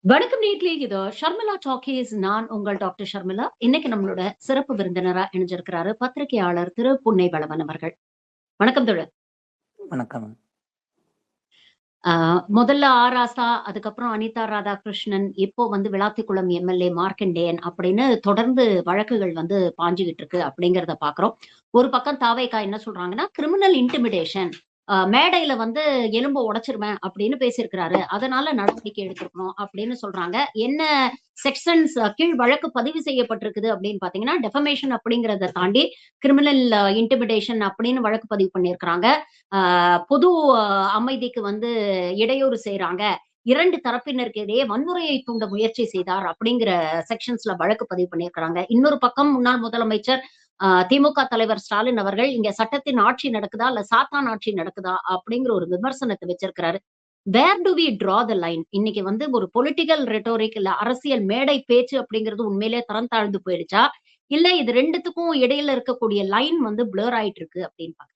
வணக்கம் நேயர்களே. இது ஷர்மிளா டாக்கீஸ். நான் உங்கள் டாக்டர் ஷர்மிளா. இன்னைக்கு நம்மளோட சிறப்பு விருந்தினரா இணைஞ்சிருக்கிறாரு பத்திரிகையாளர் திரு புன்னை வளவன் அவர்கள். வணக்கம் தோழர். வணக்கம். முதல்ல ஆராசா, அதுக்கப்புறம் அனிதா ராதாகிருஷ்ணன், இப்போ வந்து விளாத்திக்குளம் எம்எல்ஏ மார்க்கண்டேயன் அப்படின்னு தொடர்ந்து வழக்குகள் வந்து பாஞ்சுகிட்டு இருக்கு அப்படிங்கிறத பாக்குறோம். ஒரு பக்கம் தாவேகா என்ன சொல்றாங்கன்னா, கிரிமினல் இன்டிமிடேஷன், மேடையில வந்து எலும்ப உடைச்சிருவேன் அப்படின்னு பேசியிருக்கிறாரு, அதனால நடவடிக்கை எடுத்திருக்கணும் அப்படின்னு சொல்றாங்க. என்ன செக்ஷன்ஸ் கீழ் வழக்கு பதிவு செய்யப்பட்டிருக்குது அப்படின்னு பாத்தீங்கன்னா, டெஃபமேஷன் அப்படிங்கறத தாண்டி கிரிமினல் இன்டிமிடேஷன் அப்படின்னு வழக்கு பதிவு பண்ணியிருக்கிறாங்க. பொது அமைதிக்கு வந்து இடையூறு செய்றாங்க, 2 தரப்பினருக்கு இடையே வன்முறையை தூண்ட முயற்சி செய்தார் அப்படிங்கிற செக்ஷன்ஸ்ல வழக்கு பதிவு பண்ணியிருக்கிறாங்க. இன்னொரு பக்கம் முன்னாள் முதலமைச்சர் திமுக தலைவர் ஸ்டாலின் அவர்கள், இங்க சட்டத்தின் ஆட்சி நடக்குதா இல்ல சாத்தான் ஆட்சி நடக்குதா அப்படிங்கிற ஒரு விமர்சனத்தை வச்சிருக்கிறாரு. Where do we draw the line? இன்னைக்கு வந்து ஒரு பொலிட்டிக்கல் ரெட்டோரிக் இல்ல அரசியல் மேடை பேச்சு அப்படிங்கிறது உண்மையிலே தரம் தாழ்ந்து போயிடுச்சா, இல்ல இது 2த்துக்கும் இடையில இருக்கக்கூடிய லைன் வந்து பிளர் ஆயிட்டு இருக்கு அப்படின்னு பாக்குறீங்க?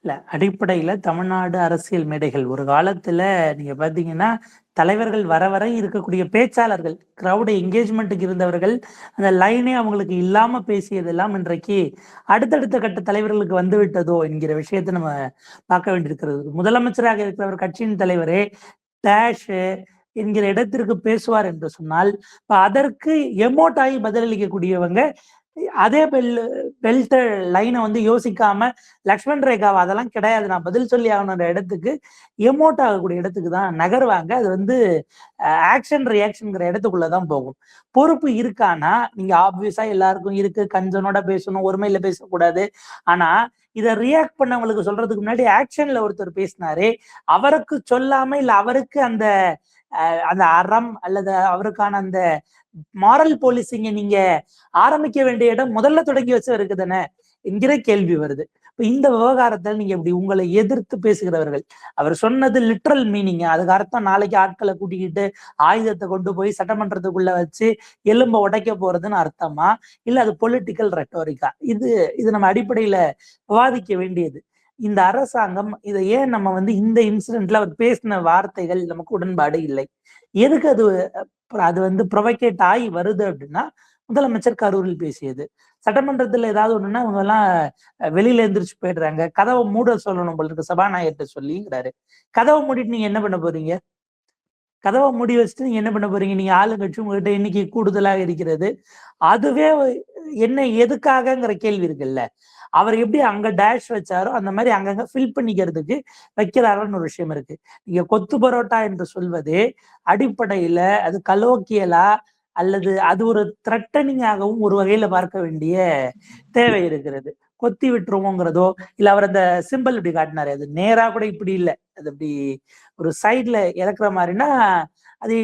இல்ல, அடிப்படையில தமிழ்நாடு அரசியல் மேடைகள் ஒரு காலத்துல நீங்க பாத்தீங்கன்னா தலைவர்கள் வர வர இருக்கக்கூடிய பேச்சாளர்கள், கிரௌட் என்கேஜ்மெண்ட்டுக்கு இருந்தவர்கள், அந்த லைனே அவங்களுக்கு இல்லாம பேசியதெல்லாம் இன்றைக்கு அடுத்தடுத்த கட்ட தலைவர்களுக்கு வந்து விட்டதோ என்கிற விஷயத்தை நம்ம பார்க்க வேண்டியிருக்கிறது. முதலமைச்சராக இருக்கிறவர் கட்சியின் தலைவரே டேஷ் என்கிற இடத்திற்கு பேசுவார் என்று சொன்னால், அதற்கு எமோட் ஆகி பதிலளிக்கக்கூடியவங்க அதே பெல்ட் லைனை வந்து யோசிக்காம லக்ஷ்மண் ரேகாவா அதெல்லாம் கிடையாது, நான் பதில் சொல்லி ஆகணுன்ற இடத்துக்கு எமோட் ஆகக்கூடிய இடத்துக்கு தான் நகருவாங்க. அது வந்து ஆக்ஷன் ரியாக்ஷன்ங்கிற இடத்துக்குள்ளதான் போகும். பொறுப்பு இருக்கானா, நீங்க ஆப்வியஸா எல்லாருக்கும் இருக்கு, கஞ்சனோட பேசணும், ஒருமையில பேசக்கூடாது. ஆனா இதை ரியாக்ட் பண்ணவங்களுக்கு சொல்றதுக்கு முன்னாடி ஆக்ஷன்ல ஒருத்தர் பேசினாரு, அவருக்கு சொல்லாம இல்ல அவருக்கு அந்த அந்த அறம் அல்லது அவருக்கான அந்த மாரல் போலீசிங்க நீங்க ஆரம்பிக்க வேண்டிய இடம் முதல்ல தொடங்கி வச்சவருக்கு தானே என்கிற கேள்வி வருது. இப்ப இந்த விவகாரத்தில் நீங்க இப்படி உங்களை எதிர்த்து பேசுகிறவர்கள், அவர் சொன்னது லிட்ரல் மீனிங், அதுக்கு அர்த்தம் நாளைக்கு ஆட்களை கூட்டிக்கிட்டு ஆயுதத்தை கொண்டு போய் சட்டமன்றத்துக்குள்ள வச்சு எலும்ப உடைக்க போறதுன்னு அர்த்தமா, இல்ல அது பொலிட்டிக்கல் ரெட்டோரிக்கா? இது நம்ம அடிப்படையில விவாதிக்க வேண்டியது. இந்த அரசாங்கம் இதை ஏன் நம்ம வந்து இந்த இன்சிடென்ட்ல அவர் பேசின வார்த்தைகள் நமக்கு உடன்பாடு இல்லை. எதுக்கு அது வந்து ப்ரொவைகேட் ஆகி வருது அப்படின்னா, முதலமைச்சர் கரூரில் பேசியது, சட்டமன்றத்துல ஏதாவது ஒண்ணுன்னா அவங்க எல்லாம் வெளியில எந்திரிச்சு போயிடுறாங்க, கதவை மூட சொல்லணும் போல இருக்கு சபாநாயகர்கிட்ட சொல்லிங்கிறாரு. கதவை மூடிட்டு நீங்க என்ன பண்ண போறீங்க? கதவை மூடி வச்சுட்டு நீங்க என்ன பண்ண போறீங்க? நீங்க ஆளுங்கட்சி உங்ககிட்ட எண்ணிக்கை கூடுதலாக இருக்கிறது, அதுவே என்ன எதுக்காகங்கிற கேள்வி இருக்குல்ல. அவர் எப்படி அங்க டேஷ் வச்சாரோ அந்த மாதிரி அங்கங்க ஃபில் பண்ணிக்கிறதுக்கு வைக்கிறாருன்னு ஒரு விஷயம் இருக்கு. நீங்க கொத்து பரோட்டா என்று சொல்வது அடிப்படையில அது கலோக்கியலா அல்லது அது ஒரு த்ரெட்டனிங்காகவும் ஒரு வகையில பார்க்க வேண்டிய தேவை இருக்கிறது. கொத்தி விட்டுருவோங்கிறதோ இல்ல அவர் அந்த சிம்பிள் இப்படி காட்டினாரு, அது நேரா கூட இப்படி இல்லை, அது அப்படி ஒரு சைட்ல இறக்குற மாதிரினா அது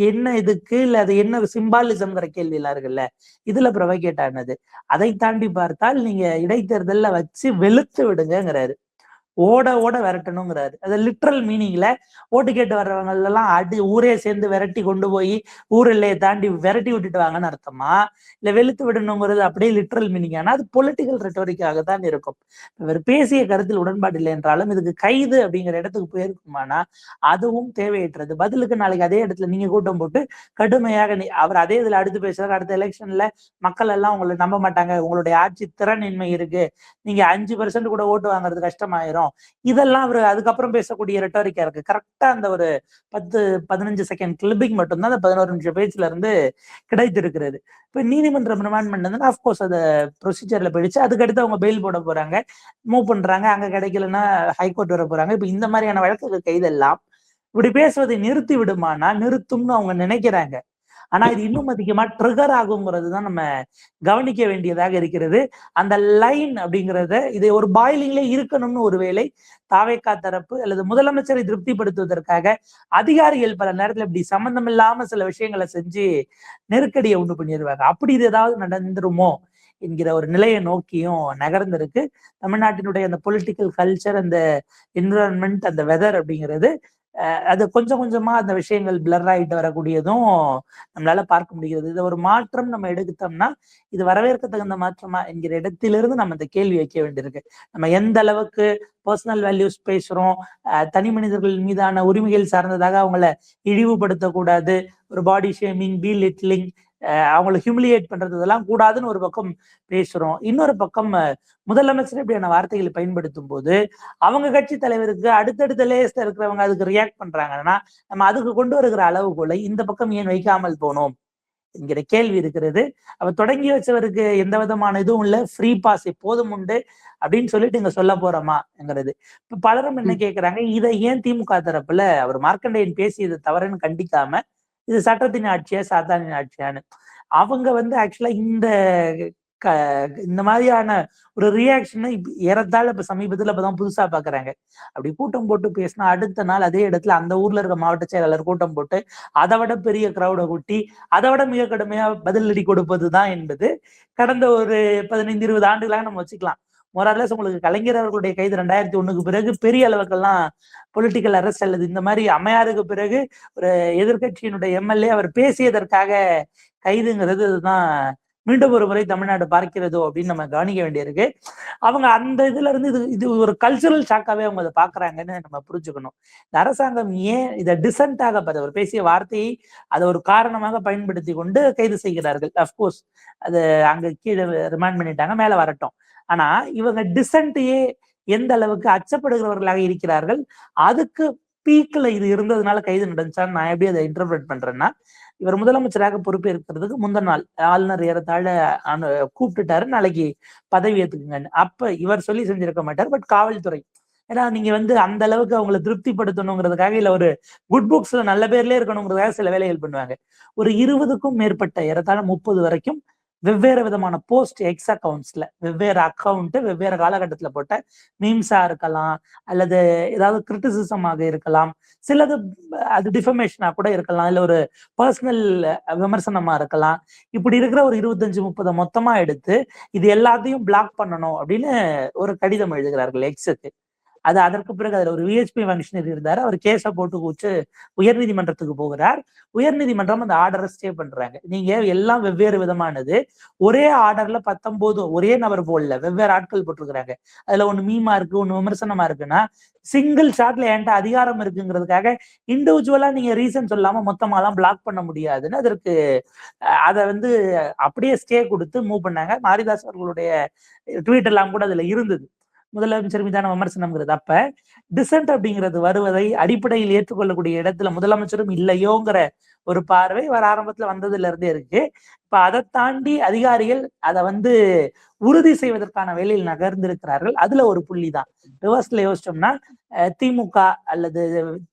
என்ன இதுக்கு, இல்ல அது என்ன சிம்பாலிசம்ங்கிற கேள்வி எல்லாம் இருக்குல்ல, இதுல ப்ரொவைகேட் ஆனது. அதை தாண்டி பார்த்தால் நீங்க இடைத்தேர்தல்ல வச்சு வெளுத்து விடுங்கிறாரு, ஓட ஓட விரட்டணுங்கிறாரு. அது லிட்ரல் மீனிங்ல ஓட்டு கேட்டு வர்றவங்க எல்லாம் ஊரே சேர்ந்து விரட்டி கொண்டு போய் ஊர் எல்லையை தாண்டி விரட்டி விட்டுட்டு வாங்கன்னு அர்த்தமா, இல்ல வெளுத்து விடணுங்கிறது அப்படியே லிட்ரல் மீனிங்? ஆனா அது பொலிட்டிக்கல் ரெட்டோரிக்காக தான் இருக்கும். இவர் பேசிய கருத்தில் உடன்பாடு இல்லை என்றாலும் இதுக்கு கைது அப்படிங்கிற இடத்துக்கு போயிருக்குமானா அதுவும் தேவையற்றது. பதிலுக்கு நாளைக்கு அதே இடத்துல நீங்க கூட்டம் போட்டு கடுமையாக அவர் அதே இதுல அடுத்து பேசுறாரு, அடுத்த எலெக்ஷன்ல மக்கள் எல்லாம் உங்களை நம்ப மாட்டாங்க, உங்களுடைய ஆட்சி திறனின்மை இருக்கு, நீங்க 5% கூட ஓட்டு வாங்குறது கஷ்டமாயிரும், இதெல்லாம் அவர் அதுக்கப்புறம் பேசக்கூடிய ரெட்டோரிக்கா இருக்கு. கரெக்டா அந்த ஒரு 10-15 செகண்ட் கிளிப்பிங் மட்டும்தான் அந்த 11 நிமிஷம் பேச்சுல இருந்து கிடைத்திருக்கிறது. இப்ப நீதிமன்றம் ரிமாண்ட் பண்ணதுன்னா அப்கோர்ஸ் அது ப்ரொசீஜர்ல போயிடுச்சு. அதுக்கடுத்து அவங்க பெயில் போட போறாங்க, மூவ் பண்றாங்க, அங்க கிடைக்கலன்னா ஹைகோர்ட் வர போறாங்க. இப்ப இந்த மாதிரியான வழக்குகள் கைதெல்லாம் இப்படி பேசுவதை நிறுத்தி விடுமானா நிறுத்தும்னு அவங்க நினைக்கிறாங்க. ஆனா இது இன்னும் அதிகமா ட்ரிகர் ஆகுங்கிறது தான் நம்ம கவனிக்க வேண்டியதாக இருக்கிறது. அந்த லைன் அப்படிங்கிறத இது ஒரு பாயிலிங்ல இருக்கணும்னு ஒருவேளை தாவேகா தரப்பு அல்லது முதலமைச்சரை திருப்திப்படுத்துவதற்காக அதிகாரிகள் பல நேரத்துல இப்படி சம்பந்தம் இல்லாம சில விஷயங்களை செஞ்சு நெருக்கடியை உண்டு பண்ணிடுவாங்க. அப்படி இது ஏதாவது நடந்துருமோ என்கிற ஒரு நிலையை நோக்கியும் நகர்ந்திருக்கு. தமிழ்நாட்டினுடைய அந்த பொலிட்டிக்கல் கல்ச்சர், அந்த என்விரான்மெண்ட், அந்த வெதர் அப்படிங்கிறது அது கொஞ்சம் கொஞ்சமா அந்த விஷயங்கள் பிளர் ஆயிட்டு வரக்கூடியதும் நம்மளால பார்க்க முடிகிறது. இது ஒரு மாற்றம் நம்ம எடுத்தோம்னா இது வரவேற்க தகுந்த மாற்றமா என்கிற இடத்திலிருந்து நம்ம இந்த கேள்வி வைக்க வேண்டியிருக்கு. நம்ம எந்த அளவுக்கு பர்சனல் வேல்யூஸ் பேசுறோம், தனி மனிதர்கள் மீதான உரிமைகள் சார்ந்ததாக அவங்கள இழிவுபடுத்தக்கூடாது, ஒரு பாடி ஷேமிங், பீ லிட்லிங், அவங்களை ஹியூமிலியேட் பண்றது இதெல்லாம் கூடாதுன்னு ஒரு பக்கம் பேசுறோம். இன்னொரு பக்கம் முதலமைச்சர் இப்படியான வார்த்தைகளை பயன்படுத்தும் போது அவங்க கட்சி தலைவருக்கு அடுத்தடுத்த லேஸ்ல இருக்கிறவங்க அதுக்கு ரியாக்ட் பண்றாங்கன்னா நம்ம அதுக்கு கொண்டு வருகிற அளவுகோலை இந்த பக்கம் ஏன் வைக்காமல் போனோம் என்கிற கேள்வி இருக்கிறது. அவர் தொடங்கி வச்சவருக்கு எந்த விதமான இதுவும் இல்ல, ஃப்ரீ பாஸ் எப்போதும் உண்டு அப்படின்னு சொல்லிட்டு இங்க சொல்ல போறோமாங்கிறது. இப்ப பலரும் என்ன கேட்கிறாங்க, இதை ஏன் திமுக தரப்புல அவர் மார்க்கண்டேயன் பேசியது தவறுன்னு கண்டிக்காம இது சட்டத்தின் ஆட்சியா சாத்தானின் ஆட்சியான்னு அவங்க ஆக்சுவலா இந்த மாதிரியான ஒரு ரியாக்ஷனை ஏறத்தாழ இப்ப சமீபத்துல இப்பதான் புதுசா பாக்குறாங்க. அப்படி கூட்டம் போட்டு பேசினா அடுத்த நாள் அதே இடத்துல அந்த ஊர்ல இருக்க மாவட்ட செயலாளர் கூட்டம் போட்டு அதை விட பெரிய கிரௌடை கூட்டி அதை விட மிக கடுமையா பதிலடி கொடுப்பதுதான் என்பது கடந்த ஒரு 15-20 ஆண்டுகளாக நம்ம வச்சுக்கலாம். மொரார்லெஸ் உங்களுக்கு கலைஞர் அவர்களுடைய கைது 2001க்கு பிறகு பெரிய அளவுக்கெல்லாம் பொலிட்டிக்கல் அரெஸ்ட் அல்லது இந்த மாதிரி அம்மையாருக்கு பிறகு ஒரு எதிர்கட்சியினுடைய எம்எல்ஏ அவர் பேசியதற்காக கைதுங்கிறது இதுதான் மீண்டும் ஒரு முறை தமிழ்நாடு பார்க்கிறதோ அப்படின்னு நம்ம கவனிக்க வேண்டியிருக்கு. அவங்க அந்த இதுல இருந்து இது ஒரு கல்ச்சுரல் ஷாக்காவே அவங்க அதை பாக்குறாங்கன்னு நம்ம புரிஞ்சுக்கணும். இந்த அரசாங்கம் ஏன் இதை டிசென்டாக அவர் பேசிய வார்த்தையை அதை ஒரு காரணமாக பயன்படுத்தி கொண்டு கைது செய்கிறார்கள். அப்கோர்ஸ் அது அங்க கீழே ரிமாண்ட் பண்ணிட்டாங்க, மேல வரட்டும். ஆனா இவங்க டிசென்ட்டையே எந்த அளவுக்கு அச்சப்படுகிறவர்களாக இருக்கிறார்கள், அதுக்கு பீக்ல இது இருந்ததுனால கைது நடந்துச்சான்னு நான் எப்படி அதை இன்டர்பிரேட் பண்றேன்னா, இவர் முதலமைச்சராக பொறுப்பேற்கிறதுக்கு முந்தின நாள் ஆளுநர் ஏறத்தாழ கூப்பிட்டுட்டாரு, நாளைக்கு பதவி ஏத்துக்குங்கன்னு. அப்ப இவர் சொல்லி செஞ்சிருக்க மாட்டார், பட் காவல்துறை, ஏன்னா நீங்க அந்த அளவுக்கு அவங்களை திருப்திப்படுத்தணுங்கிறதுக்காக இல்ல ஒரு குட் புக்ஸ்ல நல்ல பேர்லயே இருக்கணுங்கிறதுக்காக சில வேலைகள் பண்ணுவாங்க. ஒரு 20க்கும் மேற்பட்ட ஏறத்தாழ 30 வரைக்கும் வெவ்வேறு விதமான போஸ்ட் எக்ஸ் அக்கௌண்ட்ஸ்ல வெவ்வேறு அக்கௌண்ட் வெவ்வேறு காலகட்டத்துல போட்ட மீம்ஸா இருக்கலாம், அல்லது ஏதாவது கிரிட்டிசிசமாக இருக்கலாம், சிலது அது டிஃபர்மேஷனா கூட இருக்கலாம், இல்ல ஒரு பர்சனல் விமர்சனமா இருக்கலாம். இப்படி இருக்கிற ஒரு 25-30 மொத்தமா எடுத்து இது எல்லாத்தையும் பிளாக் பண்ணணும் அப்படின்னு ஒரு கடிதம் எழுதுகிறார்கள் எக்ஸுக்கு. அது அதற்கு பிறகு அதுல ஒரு விஹெச்பி ஃபங்க்ஷனர் இருந்தாரு, அவர் கேஸை போட்டு கூச்சு உயர்நீதிமன்றத்துக்கு போகிறார். உயர்நீதிமன்றம் அந்த ஆர்டரை ஸ்டே பண்றாங்க. நீங்க எல்லாம் வெவ்வேறு விதமானது, ஒரே ஆர்டர்ல 19 ஒரே நபர் போடல, வெவ்வேறு ஆட்கள் போட்டிருக்கிறாங்க. அதுல ஒண்ணு மீமா இருக்கு, ஒண்ணு விமர்சனமா இருக்குன்னா சிங்கிள் ஷாட்ல என்கிட்ட அதிகாரம் இருக்குங்கிறதுக்காக இண்டிவிஜுவலா நீங்க ரீசன் சொல்லாம மொத்தமாலாம் பிளாக் பண்ண முடியாதுன்னு அதற்கு அதை அப்படியே ஸ்டே கொடுத்து மூவ் பண்ணாங்க. மாரிதாஸ் அவர்களுடைய ட்வீட் எல்லாம் கூட அதுல இருந்தது, முதலமைச்சர் மீதான விமர்சனம்ங்கிறது. அப்ப டிசென்ட் அப்படிங்கிறது வருவதை அடிப்படையில் ஏற்றுக்கொள்ளக்கூடிய இடத்துல முதலமைச்சரும் இல்லையோங்கிற ஒரு பார்வை வர ஆரம்பத்துல வந்ததுல இருந்தே இருக்கு. இப்ப அதை தாண்டி அதிகாரிகள் அதை உறுதி செய்வதற்கான வேலையில் நகர்ந்திருக்கிறார்கள். அதுல ஒரு புள்ளி தான் ரிவர்ஸ்ல யோசிச்சோம்னா, திமுக அல்லது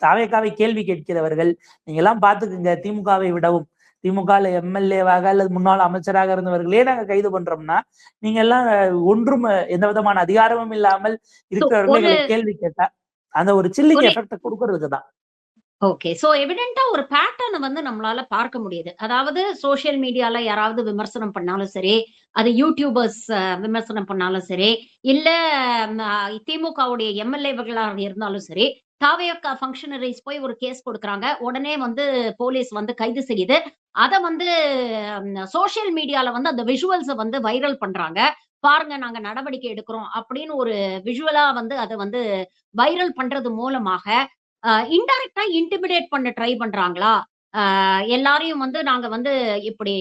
தாவேகாவை கேள்வி கேட்கிறவர்கள் நீங்க எல்லாம் பாத்துக்குங்க, திமுகவை விடவும் திமுக எம்எல்ஏவாக அல்லது முன்னாள் அமைச்சராக இருந்தவர்களே நாங்க கைது பண்றோம்னா நீங்க எல்லாம் ஒன்றும் எந்த விதமான அதிகாரமும் இல்லாமல் இருக்கிறவர்களை கேள்வி கேட்டா அந்த ஒரு சில்லிங் எஃபெக்ட் கொடுக்கறதுக்குதான். ஓகே. சோ எவிடென்ட்டா ஒரு பேட்டர்ன நம்மளால பார்க்க முடியுது. அதாவது சோசியல் மீடியால யாராவது விமர்சனம் பண்ணாலும் சரி, அது யூடியூபர்ஸ் விமர்சனம் பண்ணாலும் சரி, இல்ல திமுகவுடைய எம்எல்ஏவர்களா இருந்தாலும் சரி, தாவேகா ஃபங்க்ஷனரிஸ் போய் ஒரு கேஸ் கொடுக்குறாங்க. உடனே போலீஸ் கைது செய்யுது. அத சோசியல் மீடியால அந்த விஷுவல்ஸ வைரல் பண்றாங்க. பாருங்க நாங்க நடவடிக்கை எடுக்கிறோம் அப்படின்னு ஒரு விஷுவலா அத வைரல் பண்றது மூலமாக இன்டைரக்டா இன்டிமிடேட் பண்ண ட்ரை பண்றாங்களா? எல்லாரையும் நாங்க இப்படி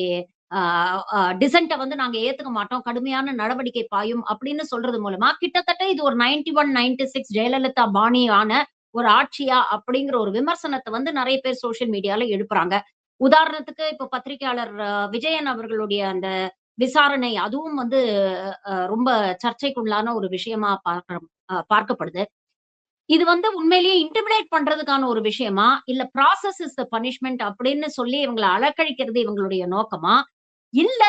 டிசென்ட்ட நாங்க ஏத்துக்க மாட்டோம், கடுமையான நடவடிக்கை பாயும் அப்படின்னு சொல்றது மூலமா கிட்டத்தட்ட இது ஒரு 91, 96 ஜெயலலிதா பாணியான ஒரு ஆட்சியா அப்படிங்கிற ஒரு விமர்சனத்தை நிறைய பேர் சோசியல் மீடியால எழுப்புறாங்க. உதாரணத்துக்கு இப்ப பத்திரிகையாளர் விஜயன் அவர்களுடைய அந்த விசாரணை அதுவும் ரொம்ப சர்ச்சைக்குள்ளான ஒரு விஷயமா பார்க்கப்படுது. இது உண்மையிலேயே இன்டிமிடேட் பண்றதுக்கான ஒரு விஷயமா, இல்ல ப்ராசஸ் இஸ் த பனிஷ்மென்ட் அப்படின்னு சொல்லி இவங்கள அலக்கழிக்கிறது இவங்களுடைய நோக்கமா, இல்ல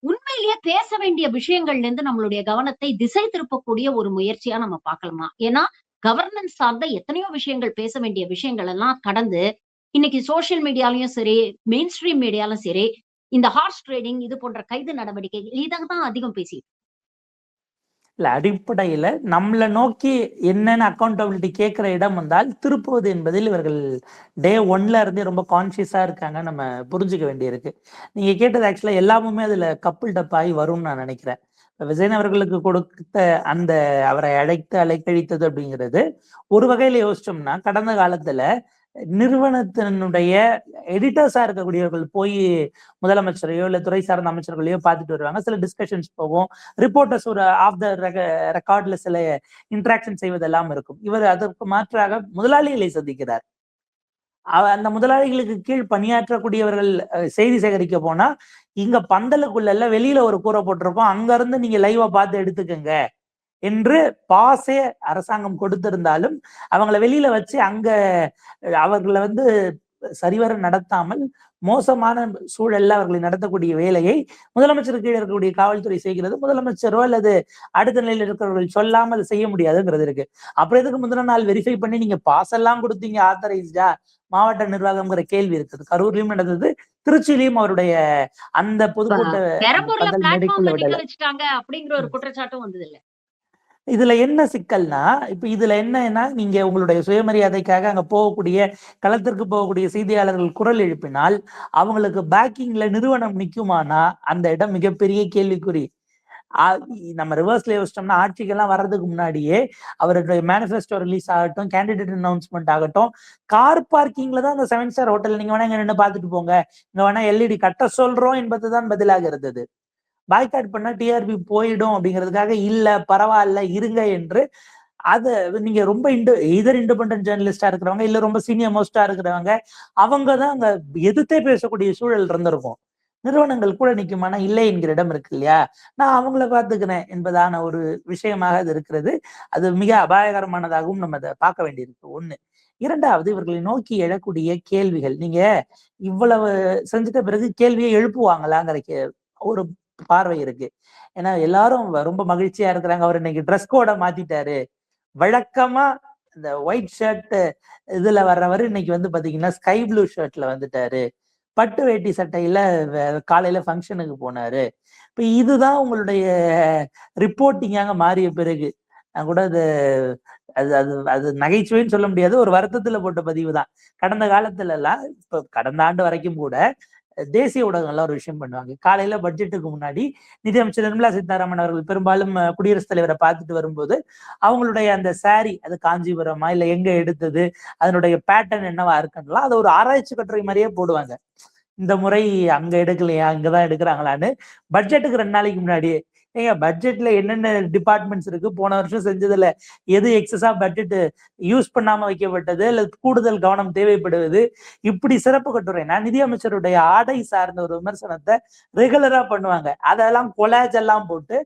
உண்மையிலேயே பேச வேண்டிய விஷயங்கள்ல இருந்து நம்மளுடைய கவனத்தை திசை திருப்பக்கூடிய ஒரு முயற்சியா நம்ம பார்க்கலாமா? ஏன்னா கவர்னன்ஸ் சார்ந்த எத்தனையோ விஷயங்கள், பேச வேண்டிய விஷயங்கள் எல்லாம் கடந்து இன்னைக்கு சோசியல் மீடியாலயும் சரி, மெயின் ஸ்ட்ரீம் மீடியாலும் சரி, இந்த ஹார்ஸ் ட்ரேடிங் இது போன்ற கைது நடவடிக்கைகள் இதான் அதிகம் பேசி. இல்ல அடிப்படையில நம்மளை நோக்கி என்னென்ன அக்கௌண்டபிலிட்டி கேட்கிற இடம் வந்தால் திருப்புவது என்பதில் இவர்கள் டே ஒன்ல இருந்தே ரொம்ப கான்சியஸா இருக்காங்க. நம்ம புரிஞ்சுக்க வேண்டியிருக்கு. நீங்க கேட்டது ஆக்சுவலா எல்லாமுமே அதுல கப்புள் டப்பாகி வரும்னு நான் நினைக்கிறேன். விஜயன் அவர்களுக்கு கொடுத்த அந்த அவரை அழைக்கழித்தது அப்படிங்கிறது ஒரு வகையில யோசிச்சோம்னா கடந்த காலத்துல நிறுவனத்தினுடைய எடிட்டர்ஸா இருக்கக்கூடியவர்கள் போய் முதலமைச்சரையோ இல்ல துறை சார்ந்த அமைச்சர்களையோ பார்த்துட்டு வருவாங்க. சில டிஸ்கஷன்ஸ் போகும். ரிப்போர்ட்டர்ஸ் ஒரு ஆஃப் த ரெக்கார்ட்ல சில இன்டராக்ஷன் செய்வதெல்லாம் இருக்கும். இவர் அதற்கு மாற்றாக முதலாளிகளை சந்திக்கிறார். அந்த முதலாளிகளுக்கு கீழ் பணியாற்றக்கூடியவர்கள் செய்தி சேகரிக்க போனா இங்க பந்தலுக்குள்ள வெளியில ஒரு கூரை போட்டிருக்கோம், அங்க இருந்து நீங்க லைவா பார்த்து எடுத்துக்கங்க என்று பாசே அரசாங்கம் கொடுத்திருந்தாலும் அவங்களை வெளியில வச்சு அங்க அவர்களை சரிவர நடத்தாமல் மோசமான சூழல்ல அவர்களை நடத்தக்கூடிய வேலையை முதலமைச்சருக்கு கீழே இருக்கக்கூடிய காவல்துறை செய்கிறது. முதலமைச்சரோ அல்லது அடுத்த நிலையில் இருக்கிறவர்கள் சொல்லாம அதை செய்ய முடியாதுங்கிறது இருக்கு. அப்புறம் எதுக்கு முந்தின நாள் வெரிஃபை பண்ணி நீங்க பாஸ் எல்லாம் கொடுத்தீங்க ஆத்தரைஸ்டா மாவட்ட நிர்வாகம்ங்கிற கேள்வி இருக்குது. கரூர்லயும் நடந்தது, திருச்சியிலையும் அவருடைய அந்த பொதுக்கூட்ட அப்படிங்கிற ஒரு குற்றச்சாட்டும் வந்தது இல்ல. இதுல என்ன சிக்கல்னா, இப்ப இதுல என்னன்னா நீங்க உங்களுடைய சுயமரியாதைக்காக அங்க போகக்கூடிய களத்திற்கு போகக்கூடிய செய்தியாளர்கள் குரல் எழுப்பினால் அவங்களுக்கு பேக்கிங்ல நிறுவனம் நிக்குமானா அந்த இடம் மிகப்பெரிய கேள்விக்குறி. நம்ம ரிவர்ஸ்ல யோசிச்சோம்னா ஆட்சிக்கெல்லாம் வர்றதுக்கு முன்னாடியே அவருடைய மேனிஃபெஸ்டோ ரிலீஸ் ஆகட்டும், கேண்டிடேட் அனௌன்ஸ்மெண்ட் ஆகட்டும், கார் பார்க்கிங்ல தான் அந்த 7 ஸ்டார் ஹோட்டல் நீங்க வேணா இங்க நின்று பார்த்துட்டு போங்க, இங்க வேணா எல்இடி கட்ட சொல்றோம் என்பதுதான் பதிலாக இருந்தது. பாய்காட் பண்ணா டிஆர்பி போயிடும் அப்படிங்கிறதுக்காக இல்ல பரவாயில்ல இருங்க என்று அது நீங்க ரொம்ப இதர் இண்டிபெண்டன்ட் ஜேர்னலிஸ்டா இருக்கிறவங்க இல்ல ரொம்ப சீனியர் மோஸ்டா இருக்கிறவங்க அவங்கதான் அங்க எதிர்த்தே பேசக்கூடிய சூழல் இருந்திருக்கும். நிறுவனங்கள் கூட நிக்குமானா இல்லை என்கிற இடம் இருக்கு இல்லையா, நான் அவங்கள பார்த்துக்கிறேன் என்பதான ஒரு விஷயமாக அது இருக்கிறது. அது மிக அபாயகரமானதாகவும் நம்ம அதை பார்க்க வேண்டியிருக்கு. ஒண்ணு. இரண்டாவது, இவர்களை நோக்கி எழக்கூடிய கேள்விகள், நீங்க இவ்வளவு செஞ்சுட்ட பிறகு கேள்வியை எழுப்புவாங்களாங்கிற ஒரு பார்வை இருக்கு. ஏன்னா எல்லாரும் ரொம்ப மகிழ்ச்சியா இருக்கிறாங்க, அவர் இன்னைக்கு ட்ரெஸ் கோட மாத்திட்டாரு. வழக்கமா இந்த ஒயிட் ஷர்ட் இதுல வர்றவர் இன்னைக்கு பாத்தீங்கன்னா ஸ்கை ப்ளூ ஷர்ட்ல வந்துட்டாரு, பட்டு வேட்டி சட்டையில காலையில ஃபங்க்ஷனுக்கு போனாரு. இப்ப இதுதான் உங்களுடைய ரிப்போர்ட்டிங்காக மாறிய பிறகு நான் கூட அது அது அது அது நகைச்சுவைன்னு சொல்ல முடியாது, ஒரு வருத்தத்துல போட்ட பதிவு தான். கடந்த காலத்துல எல்லாம் இப்ப கடந்த ஆண்டு வரைக்கும் கூட தேசிய ஊடகங்கள்லாம் ஒரு விஷயம் பண்ணுவாங்க. காலையில பட்ஜெட்டுக்கு முன்னாடி நிதியமைச்சர் நிர்மலா சீதாராமன் அவர்கள் பெரும்பாலும் குடியரசுத் தலைவரை பார்த்துட்டு வரும்போது அவங்களுடைய அந்த சாரி அது காஞ்சிபுரமா இல்ல எங்க எடுத்தது, அதனுடைய பேட்டர்ன் என்னவா இருக்குன்னா அதை ஒரு ஆராய்ச்சி கட்டுரை மாதிரியே போடுவாங்க. இந்த முறை அங்க எடுக்கலையா, இங்கதான் எடுக்கிறாங்களான்னு பட்ஜெட்டுக்கு 2 நாளைக்கு முன்னாடியே. ஏங்க பட்ஜெட்ல என்னென்ன டிபார்ட்மெண்ட்ஸ் இருக்கு, போன வருஷம் செஞ்சதுல எது எக்ஸஸா பட்ஜெட் யூஸ் பண்ணாம வைக்கப்பட்டது இல்ல கூடுதல் கவனம் தேவைப்படுவது, இப்படி சிறப்பு கட்டுரை. நான் நிதியமைச்சருடைய ஆடை சார்ந்த ஒரு விமர்சனத்தை ரெகுலரா பண்ணுவாங்க. அதெல்லாம் கொலாஜ் எல்லாம் போட்டு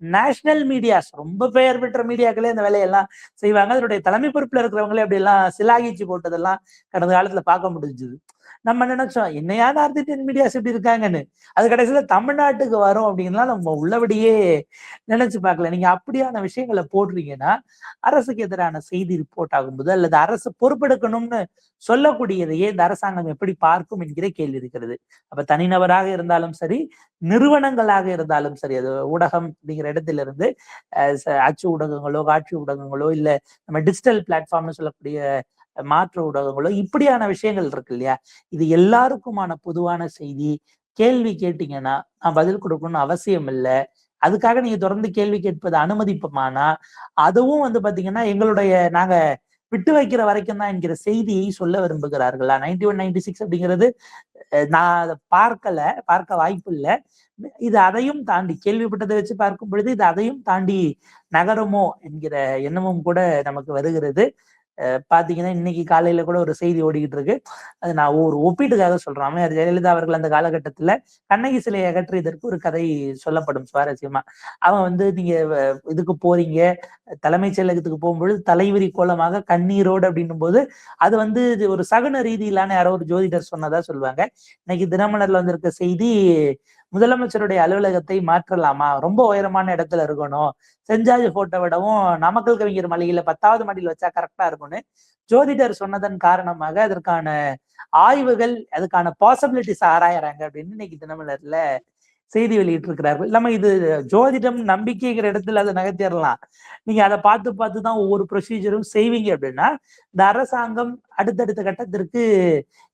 நேஷனல் மீடியாஸ் ரொம்ப பெயர் பெற்ற மீடியாக்களே இந்த வேலையெல்லாம் செய்வாங்க. அதனுடைய தலைமை பொறுப்புல இருக்கிறவங்களே அப்படி எல்லாம் சிலாகிச்சு போட்டதெல்லாம் கடந்த காலத்துல பார்க்க முடிஞ்சது. நம்ம நினைச்சோம் என்னையா நார்த் இந்தியன் மீடியாஸ் இப்படி இருக்காங்கன்னு, அது கடைசியில தமிழ்நாட்டுக்கு வரும் அப்படின்லாம் நம்ம உள்ளபடியே நினைச்சு பார்க்கல. நீங்க அப்படியான விஷயங்களை போடுறீங்கன்னா அரசுக்கு எதிரான செய்தி ரிப்போர்ட் ஆகும்போது அல்லது அரசு பொறுப்பெடுக்கணும்னு சொல்லக்கூடியதையே இந்த அரசாங்கம் எப்படி பார்க்கும் என்கிற கேள்வி இருக்கிறது. அப்ப தனிநபராக இருந்தாலும் சரி, நிறுவனங்களாக இருந்தாலும் சரி, அது ஊடகம் அப்படிங்கிற இடத்துல இருந்து அச்சு ஊடகங்களோ காட்சி ஊடகங்களோ இல்ல நம்ம டிஜிட்டல் பிளாட்ஃபார்ம்னு சொல்லக்கூடிய மாற்று ஊடகங்களோ இப்படியான விஷயங்கள் இருக்கு இல்லையா, இது எல்லாருக்குமான பொதுவான செய்தி. கேள்வி கேட்டீங்கன்னா நான் பதில் கொடுக்கணும்னு அவசியம் இல்லை, அதுக்காக நீங்க தொடர்ந்து கேள்வி கேட்பதை அனுமதிப்போமானா அதுவும் பாத்தீங்கன்னா எங்களுடைய நாங்க விட்டு வைக்கிற வரைக்கும் தான் என்கிற செய்தியை சொல்ல விரும்புகிறார்களா. 9196 அப்படிங்கிறது நான் அதை பார்க்க வாய்ப்பு இல்லை. இது அதையும் தாண்டி கேள்விப்பட்டதை வச்சு பார்க்கும் பொழுது இது அதையும் தாண்டி நகருமோ என்கிற எண்ணமும் கூட நமக்கு வருகிறது. பாத்தீங்கன்னா இன்னைக்கு காலையில கூட ஒரு செய்தி ஓடிக்கிட்டு இருக்கு, அது நான் ஒரு ஒப்பீட்டுக்காக சொல்றேன். அம்மையார் ஜெயலலிதா அவர்கள் அந்த காலகட்டத்துல கண்ணகி சிலையை அகற்றியதற்கு ஒரு கதை சொல்லப்படும் சுவாரஸ்யமா. அவன் நீங்க இதுக்கு போறீங்க, தலைமைச் செயலகத்துக்கு போகும்பொழுது தலைவிரி கோலமாக கண்ணீரோடு அப்படின்னும் போது அது ஒரு சகுன ரீதியிலான யாரோ ஒரு ஜோதிடர் சொன்னதா சொல்லுவாங்க. இன்னைக்கு தினமலர்ல வந்திருக்க செய்தி, முதலமைச்சருடைய அலுவலகத்தை மாற்றலாமா, ரொம்ப உயரமான இடத்துல இருக்கணும், செஞ்சாஜ் போட்டோ விடவும் நாமக்கல் கவிஞர் மாளிகையில 10வது மாடியில் வச்சா கரெக்டா இருக்கும்னு ஜோதிடர் சொன்னதன் காரணமாக அதற்கான ஆய்வுகள், அதுக்கான பாசிபிலிட்டிஸ் ஆராயறாங்க அப்படின்னு இன்னைக்கு தினமலர்ல செய்தி வெளியிட்டு இருக்கிறார்கள். நம்ம இது ஜோதிடம் நம்பிக்கைங்கிற இடத்துல அதை நகர்த்திடலாம். நீங்க அதை பார்த்து பார்த்து தான் ஒவ்வொரு ப்ரொசீஜரும் செய்வீங்க அப்படின்னா, இந்த அரசாங்கம் அடுத்தடுத்த கட்டத்திற்கு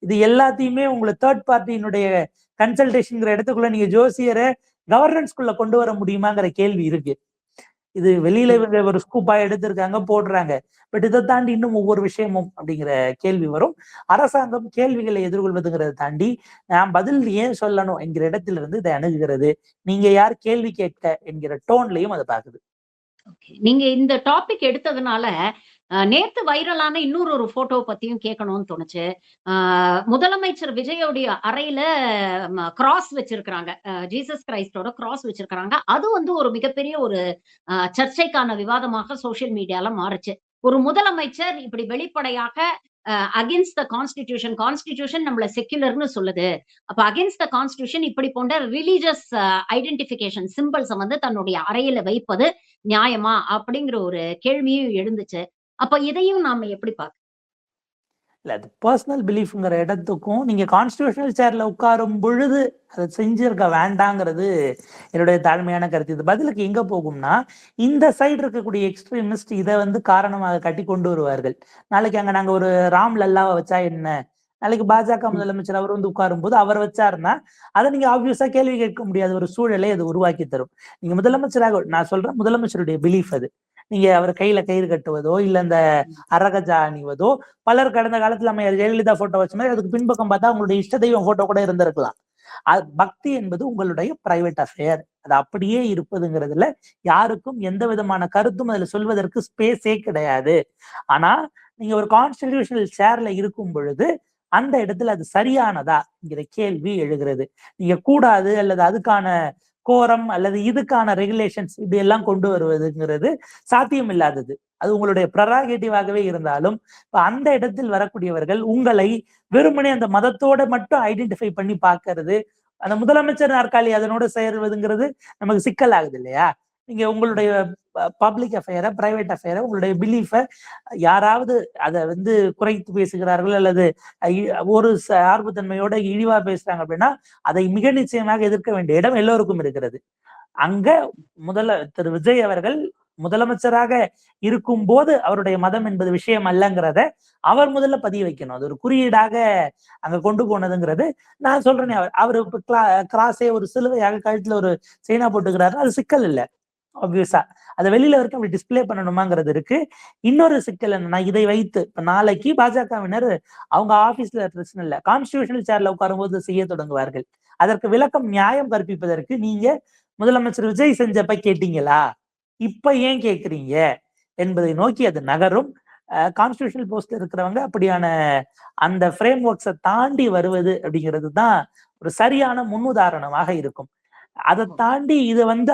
இது எல்லாத்தையுமே உங்களை தேர்ட் பார்ட்டியினுடைய கன்சல்டேஷன்ங்கிற இடத்துக்குள்ள நீங்க ஜோசியரை கவர்னன்ஸ்குள்ள கொண்டு வர முடியுமாங்கிற கேள்வி இருக்கு. இது வெளியில இவங்க ஒரு ஸ்கூப்பா எடுத்திருக்காங்க, போடுறாங்க. பட் இதை தாண்டி இன்னும் ஒவ்வொரு விஷயமும் அப்படிங்கிற கேள்வி வரும். அரசாங்கம் கேள்விகளை எதிர்கொள்வதுங்கிறத தாண்டி நான் பதில் ஏன் சொல்லணும் என்கிற இடத்துல இருந்து இதை அணுகுகிறது. நீங்க யார் கேள்வி கேட்க என்கிற டோன்லயும் அதை பாக்குது. நீங்க இந்த டாபிக் எடுத்ததுனால நேத்து வைரலான இன்னொரு ஒரு போட்டோ பத்தியும் கேட்கணும்னு தோணுச்சு. முதலமைச்சர் விஜயோடைய அறையில கிராஸ் வச்சிருக்கிறாங்க, ஜீசஸ் கிரைஸ்டோட கிராஸ் வச்சிருக்கிறாங்க. அது வந்து ஒரு மிகப்பெரிய ஒரு சர்ச்சைக்கான விவாதமாக சோசியல் மீடியால மாறுச்சு. ஒரு முதலமைச்சர் இப்படி வெளிப்படையாக அகேன்ஸ்ட் த கான்ஸ்டிடியூஷன், கான்ஸ்டிடியூஷன் நம்மள செக்யுலர்னு சொல்லுது, அப்ப அகேன்ஸ்ட் த கான்ஸ்டிடியூஷன் இப்படி போன்ற ரிலீஜியஸ் ஐடென்டிபிகேஷன் சிம்பிள்ஸை வந்து தன்னுடைய அறையில வைப்பது நியாயமா அப்படிங்கிற ஒரு கேள்வியும் எழுந்துச்சு. அப்ப இதையும் நாம எப்படி பார்க்க? இல்ல, அது பர்சனல் பிலீஃப்ங்கிற இடத்துக்கும் நீங்க கான்ஸ்டிடியூஷனல் சேர்ல உட்காரும் பொழுது அதை செஞ்சிருக்க வேண்டாங்கிறது என்னுடைய தாழ்மையான கருத்து. இது பதிலுக்கு எங்க போகும்னா, இந்த சைடு இருக்கக்கூடிய எக்ஸ்ட்ரீமிஸ்ட் இதை வந்து காரணமாக கட்டி கொண்டு வருவார்கள். நாளைக்கு அங்க நாங்க ஒரு ராம் லல்லாவை வச்சா என்ன, நாளைக்கு பாஜக முதலமைச்சர் அவர் வந்து உட்காரும் போது அவர் வச்சாருன்னா அதை நீங்க ஆப்வியஸா கேள்வி கேட்க முடியாத ஒரு சூழலை அது உருவாக்கி தரும். நீங்க முதலமைச்சராக, நான் சொல்றேன் முதலமைச்சருடைய பிலீஃப் அது. நீங்க அவர் கையில கயிறு கட்டுவதோ இல்ல இந்த அரகஜா அணிவதோ, பலர் கடந்த காலத்துல நம்ம ஜெயலலிதா போட்டோ வச்ச மாதிரி அதுக்கு பின்பக்கம் பார்த்தா உங்களுடைய இஷ்ட தெய்வம் போட்டோ கூட இருந்திருக்கலாம். பக்தி என்பது உங்களுடைய பிரைவேட் அஃபேர். அது அப்படியே இருப்பதுங்கிறதுல யாருக்கும் எந்த விதமான கருத்தும் அதுல சொல்வதற்கு ஸ்பேஸே கிடையாது. ஆனா நீங்க ஒரு கான்ஸ்டிடியூஷனல் சேர்ல இருக்கும் பொழுது அந்த இடத்துல அது சரியானதா என்கிற கேள்வி எழுகிறது. நீங்க கூடாது அல்லது அதுக்கான கோரம் அல்லது இதுக்கான ரெகுலேஷன்ஸ் இப்படி எல்லாம் கொண்டு வருவதுங்கிறது சாத்தியம் இல்லாதது. அது உங்களுடைய ப்ரெராகேட்டிவாகவே இருந்தாலும் இப்ப அந்த இடத்தில் வரக்கூடியவர்கள் உங்களை வெறுமனே அந்த மதத்தோட மட்டும் ஐடென்டிஃபை பண்ணி பார்க்கறது, அந்த முதலமைச்சர் நாற்காலி அதனோட சேர்வதுங்கிறது நமக்கு சிக்கல் ஆகுது இல்லையா? நீங்க உங்களுடைய பப்ளிக் அஃபேரை, பிரைவேட் அஃபேரை, உங்களுடைய பிலீஃபை யாராவது அதை வந்து குறைத்து பேசுகிறார்கள் அல்லது ஒரு ஆர்வத்தன்மையோட இழிவா பேசுறாங்க அப்படின்னா அதை மிக நிச்சயமாக எதிர்க்க வேண்டிய இடம் எல்லோருக்கும் இருக்கிறது. அங்க திரு விஜய் அவர்கள் முதலமைச்சராக இருக்கும் போது அவருடைய மதம் என்பது விஷயம் அல்லங்கிறத அவர் முதல்ல பதிய வைக்கணும். அது ஒரு குறியீடாக அங்க கொண்டு போனதுங்கிறது. நான் சொல்றேனே, அவரு கிராஸே ஒரு சிலுவையாக கழுத்துல ஒரு செயினா போட்டுக்கிறாரு, அது சிக்கல் இல்லை. ஆப்வியஸா அதை வெளியில வரைக்கும் அப்படி டிஸ்பிளே பண்ணணுமாங்கிறது இருக்கு. இன்னொரு சிக்கல் என்னன்னா, இதை வைத்து இப்ப நாளைக்கு பாஜகவினர் அவங்க ஆபீஸ்ல பிரச்சனை இல்லை, கான்ஸ்டிடியூஷனல் சேர்ல உட்காரும் போது செய்ய தொடங்குவார்கள். அதற்கு விளக்கம் நியாயம் கற்பிப்பதற்கு நீங்க முதலமைச்சர் விஜய் செஞ்சப்ப கேட்டீங்களா, இப்ப ஏன் கேக்குறீங்க என்பதை நோக்கி அது நகரும். கான்ஸ்டிடியூஷனல் போஸ்ட்ல இருக்கிறவங்க அப்படியான அந்த ஃப்ரேம் ஒர்க்ஸை தாண்டி வருவது அப்படிங்கிறது தான் ஒரு சரியான முன்னுதாரணமாக இருக்கும். அதை தாண்டி இது வந்து